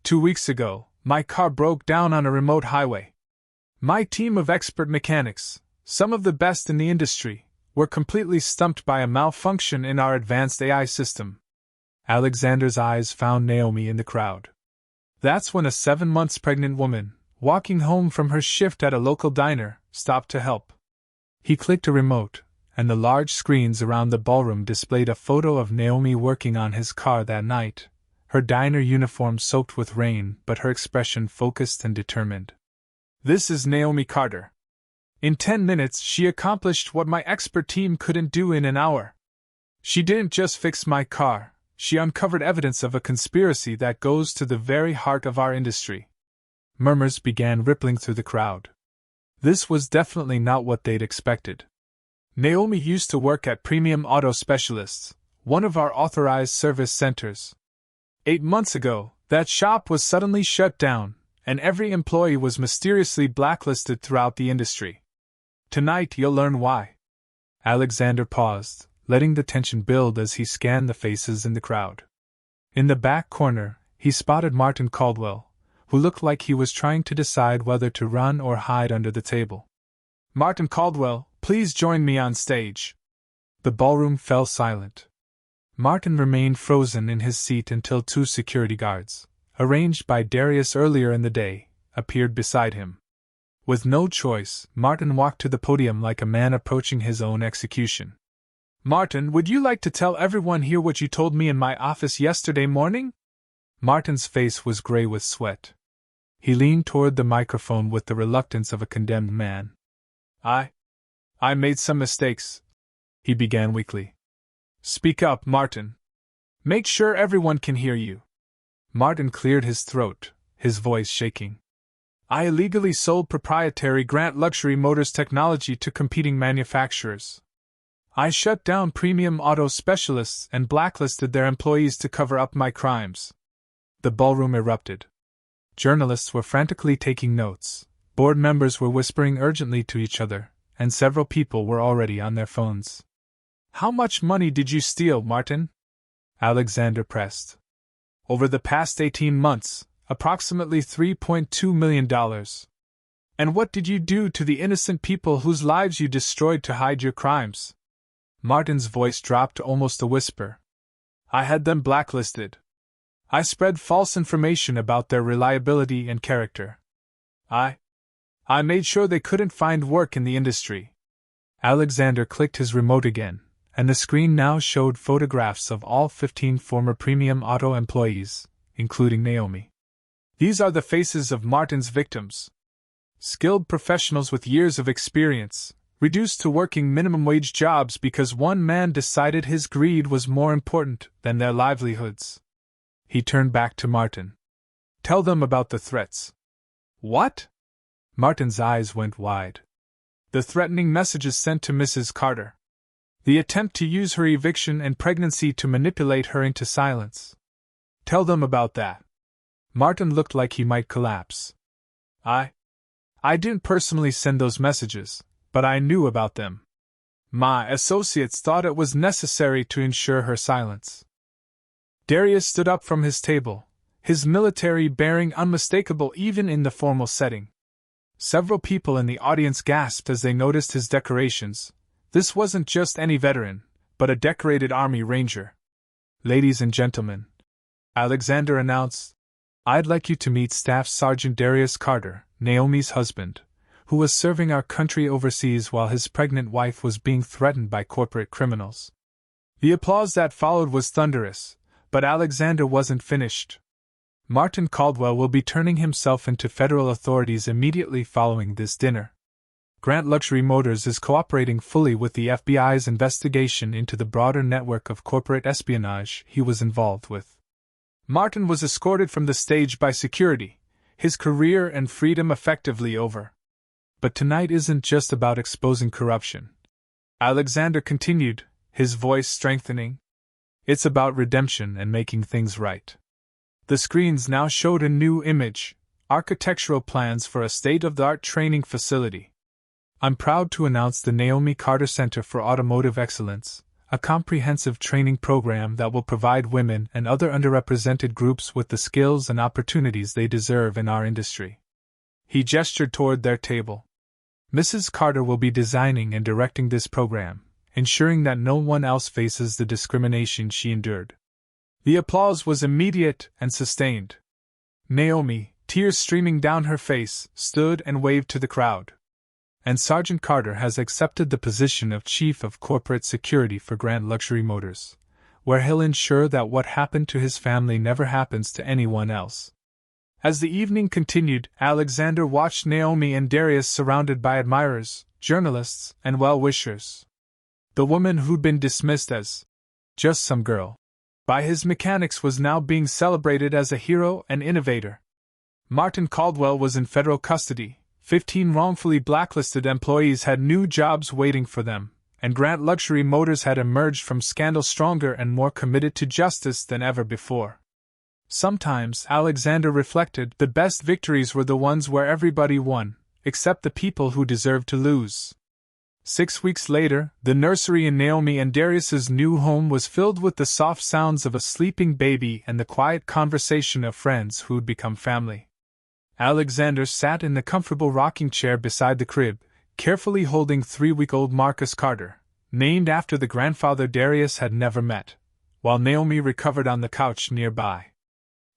Speaker 1: 2 weeks ago, my car broke down on a remote highway. My team of expert mechanics, some of the best in the industry, were completely stumped by a malfunction in our advanced AI system. Alexander's eyes found Naomi in the crowd. That's when a 7 months pregnant woman, walking home from her shift at a local diner, stopped to help. He clicked a remote, and the large screens around the ballroom displayed a photo of Naomi working on his car that night, her diner uniform soaked with rain but her expression focused and determined. This is Naomi Carter. In 10 minutes she accomplished what my expert team couldn't do in an hour. She didn't just fix my car, she uncovered evidence of a conspiracy that goes to the very heart of our industry. Murmurs began rippling through the crowd. This was definitely not what they'd expected. Naomi used to work at Premium Auto Specialists, one of our authorized service centers. 8 months ago, that shop was suddenly shut down, and every employee was mysteriously blacklisted throughout the industry. Tonight you'll learn why. Alexander paused, letting the tension build as he scanned the faces in the crowd. In the back corner, he spotted Martin Caldwell, who looked like he was trying to decide whether to run or hide under the table. Martin Caldwell, please join me on stage. The ballroom fell silent. Martin remained frozen in his seat until 2 security guards, arranged by Darius earlier in the day, appeared beside him. With no choice, Martin walked to the podium like a man approaching his own execution. Martin, would you like to tell everyone here what you told me in my office yesterday morning? Martin's face was gray with sweat. He leaned toward the microphone with the reluctance of a condemned man. I made some mistakes, he began weakly. Speak up, Martin. Make sure everyone can hear you. Martin cleared his throat, his voice shaking. I illegally sold proprietary Grant Luxury Motors technology to competing manufacturers. I shut down Premium Auto Specialists and blacklisted their employees to cover up my crimes. The ballroom erupted. Journalists were frantically taking notes, board members were whispering urgently to each other, and several people were already on their phones. How much money did you steal, Martin? Alexander pressed. Over the past 18 months, approximately $3.2 million. And what did you do to the innocent people whose lives you destroyed to hide your crimes? Martin's voice dropped to almost a whisper. I had them blacklisted. I spread false information about their reliability and character. I made sure they couldn't find work in the industry. Alexander clicked his remote again, and the screen now showed photographs of all 15 former Premium Auto employees, including Naomi. These are the faces of Martin's victims. Skilled professionals with years of experience, reduced to working minimum-wage jobs because one man decided his greed was more important than their livelihoods. He turned back to Martin. Tell them about the threats. What? Martin's eyes went wide. The threatening messages sent to Mrs. Carter. The attempt to use her eviction and pregnancy to manipulate her into silence. Tell them about that. Martin looked like he might collapse. I didn't personally send those messages, but I knew about them. My associates thought it was necessary to ensure her silence. Darius stood up from his table, his military bearing unmistakable even in the formal setting. Several people in the audience gasped as they noticed his decorations. This wasn't just any veteran, but a decorated Army Ranger. Ladies and gentlemen, Alexander announced, I'd like you to meet Staff Sergeant Darius Carter, Naomi's husband, who was serving our country overseas while his pregnant wife was being threatened by corporate criminals. The applause that followed was thunderous, but Alexander wasn't finished. Martin Caldwell will be turning himself into federal authorities immediately following this dinner. Grant Luxury Motors is cooperating fully with the FBI's investigation into the broader network of corporate espionage he was involved with. Martin was escorted from the stage by security, his career and freedom effectively over. But tonight isn't just about exposing corruption. Alexander continued, his voice strengthening. It's about redemption and making things right. The screens now showed a new image, architectural plans for a state-of-the-art training facility. I'm proud to announce the Naomi Carter Center for Automotive Excellence, a comprehensive training program that will provide women and other underrepresented groups with the skills and opportunities they deserve in our industry. He gestured toward their table. Mrs. Carter will be designing and directing this program, ensuring that no one else faces the discrimination she endured. The applause was immediate and sustained. Naomi, tears streaming down her face, stood and waved to the crowd. And Sergeant Carter has accepted the position of Chief of Corporate Security for Grant Luxury Motors, where he'll ensure that what happened to his family never happens to anyone else. As the evening continued, Alexander watched Naomi and Darius surrounded by admirers, journalists, and well-wishers. The woman who'd been dismissed as just some girl by his mechanics was now being celebrated as a hero and innovator. Martin Caldwell was in federal custody. 15 wrongfully blacklisted employees had new jobs waiting for them, and Grant Luxury Motors had emerged from scandal stronger and more committed to justice than ever before. Sometimes, Alexander reflected, the best victories were the ones where everybody won, except the people who deserved to lose. 6 weeks later, the nursery in Naomi and Darius's new home was filled with the soft sounds of a sleeping baby and the quiet conversation of friends who'd become family. Alexander sat in the comfortable rocking chair beside the crib, carefully holding 3-week-old Marcus Carter, named after the grandfather Darius had never met, while Naomi recovered on the couch nearby.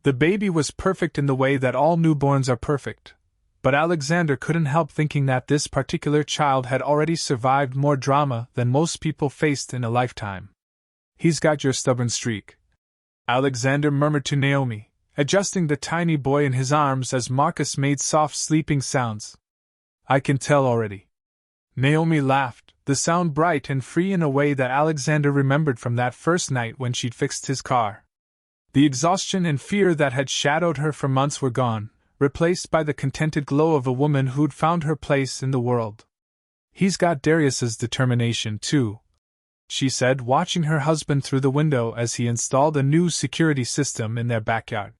Speaker 1: The baby was perfect in the way that all newborns are perfect, but Alexander couldn't help thinking that this particular child had already survived more drama than most people faced in a lifetime. He's got your stubborn streak, Alexander murmured to Naomi, adjusting the tiny boy in his arms as Marcus made soft sleeping sounds. I can tell already. Naomi laughed, the sound bright and free in a way that Alexander remembered from that first night when she'd fixed his car. The exhaustion and fear that had shadowed her for months were gone, replaced by the contented glow of a woman who'd found her place in the world. He's got Darius's determination, too, she said, watching her husband through the window as he installed a new security system in their backyard.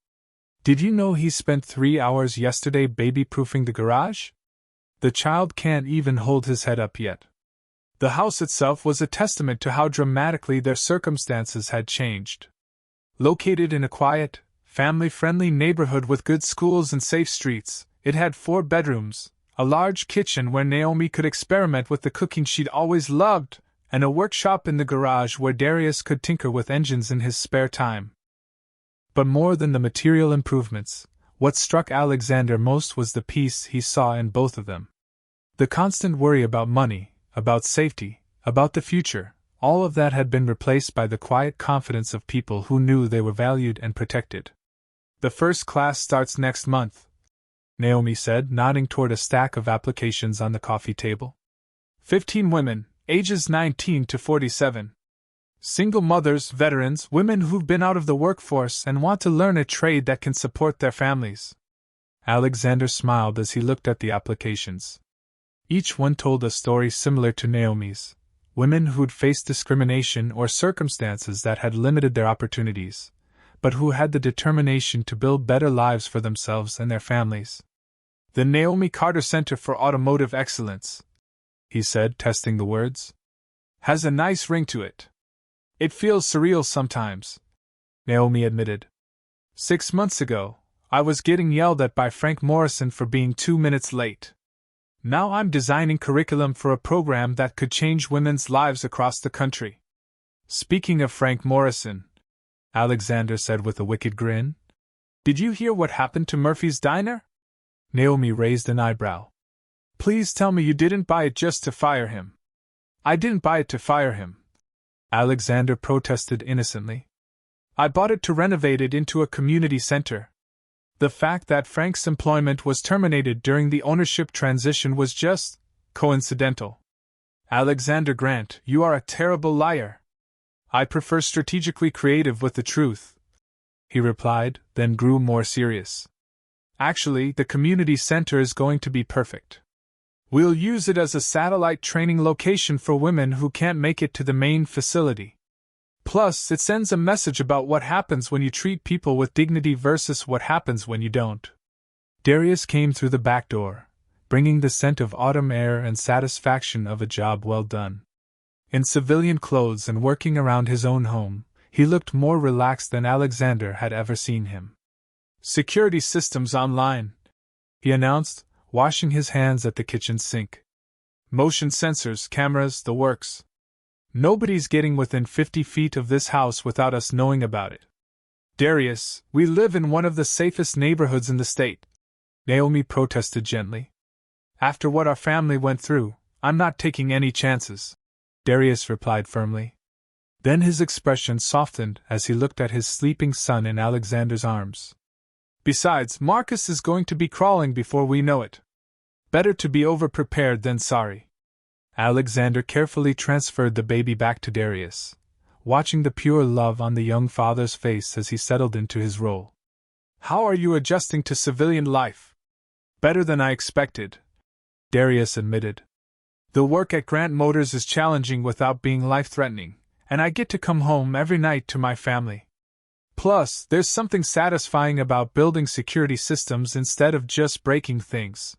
Speaker 1: Did you know he spent 3 hours yesterday baby-proofing the garage? The child can't even hold his head up yet. The house itself was a testament to how dramatically their circumstances had changed. Located in a quiet, family-friendly neighborhood with good schools and safe streets, it had 4 bedrooms, a large kitchen where Naomi could experiment with the cooking she'd always loved, and a workshop in the garage where Darius could tinker with engines in his spare time. But more than the material improvements, what struck Alexander most was the peace he saw in both of them. The constant worry about money, about safety, about the future, all of that had been replaced by the quiet confidence of people who knew they were valued and protected. The first class starts next month, Naomi said, nodding toward a stack of applications on the coffee table. 15 women, ages 19 to 47. Single mothers, veterans, women who've been out of the workforce and want to learn a trade that can support their families. Alexander smiled as he looked at the applications. Each one told a story similar to Naomi's, women who'd faced discrimination or circumstances that had limited their opportunities, but who had the determination to build better lives for themselves and their families. The Naomi Carter Center for Automotive Excellence, he said, testing the words, has a nice ring to it. It feels surreal sometimes, Naomi admitted. 6 months ago, I was getting yelled at by Frank Morrison for being 2 minutes late. Now I'm designing curriculum for a program that could change women's lives across the country. Speaking of Frank Morrison, Alexander said with a wicked grin, did you hear what happened to Murphy's Diner? Naomi raised an eyebrow. Please tell me you didn't buy it just to fire him. I didn't buy it to fire him, Alexander protested innocently. I bought it to renovate it into a community center. The fact that Frank's employment was terminated during the ownership transition was just coincidental. Alexander Grant, you are a terrible liar. I prefer strategically creative with the truth, he replied, then grew more serious. Actually, the community center is going to be perfect. We'll use it as a satellite training location for women who can't make it to the main facility. Plus, it sends a message about what happens when you treat people with dignity versus what happens when you don't. Darius came through the back door, bringing the scent of autumn air and satisfaction of a job well done. In civilian clothes and working around his own home, he looked more relaxed than Alexander had ever seen him. Security systems online, he announced, washing his hands at the kitchen sink. Motion sensors, cameras, the works. Nobody's getting within 50 feet of this house without us knowing about it. Darius, we live in one of the safest neighborhoods in the state, Naomi protested gently. After what our family went through, I'm not taking any chances, Darius replied firmly. Then his expression softened as he looked at his sleeping son in Alexander's arms. Besides, Marcus is going to be crawling before we know it. Better to be over-prepared than sorry. Alexander carefully transferred the baby back to Darius, watching the pure love on the young father's face as he settled into his role. How are you adjusting to civilian life? Better than I expected, Darius admitted. The work at Grant Motors is challenging without being life-threatening, and I get to come home every night to my family. Plus, there's something satisfying about building security systems instead of just breaking things.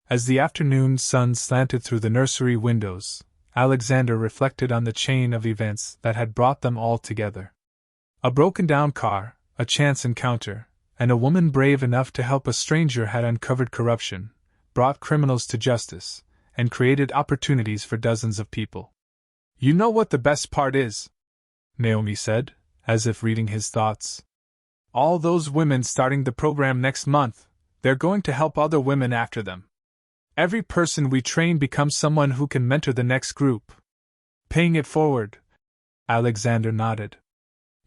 Speaker 1: As the afternoon sun slanted through the nursery windows, Alexander reflected on the chain of events that had brought them all together. A broken-down car, a chance encounter, and a woman brave enough to help a stranger had uncovered corruption, brought criminals to justice, and created opportunities for dozens of people. You know what the best part is? Naomi said, as if reading his thoughts. All those women starting the program next month, they're going to help other women after them. Every person we train becomes someone who can mentor the next group. Paying it forward. Alexander nodded.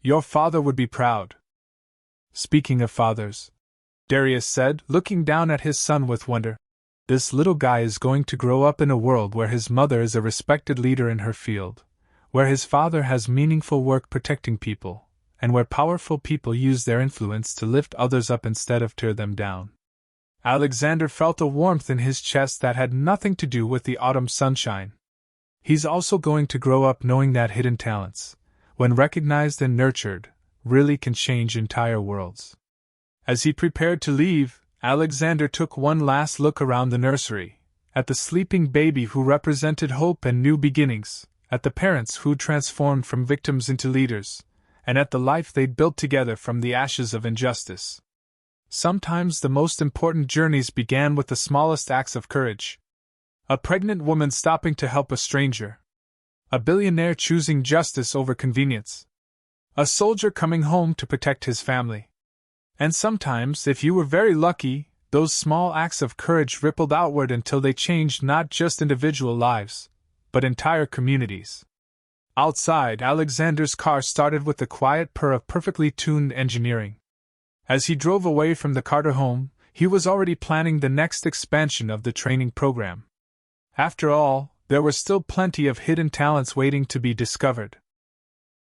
Speaker 1: Your father would be proud. Speaking of fathers, Darius said, looking down at his son with wonder, this little guy is going to grow up in a world where his mother is a respected leader in her field, where his father has meaningful work protecting people, and where powerful people use their influence to lift others up instead of tear them down. Alexander felt a warmth in his chest that had nothing to do with the autumn sunshine. He's also going to grow up knowing that hidden talents, when recognized and nurtured, really can change entire worlds. As he prepared to leave, Alexander took one last look around the nursery, at the sleeping baby who represented hope and new beginnings, at the parents who transformed from victims into leaders, and at the life they'd built together from the ashes of injustice. Sometimes the most important journeys began with the smallest acts of courage. A pregnant woman stopping to help a stranger. A billionaire choosing justice over convenience. A soldier coming home to protect his family. And sometimes, if you were very lucky, those small acts of courage rippled outward until they changed not just individual lives, but entire communities. Outside, Alexander's car started with the quiet purr of perfectly tuned engineering. As he drove away from the Carter home, he was already planning the next expansion of the training program. After all, there were still plenty of hidden talents waiting to be discovered.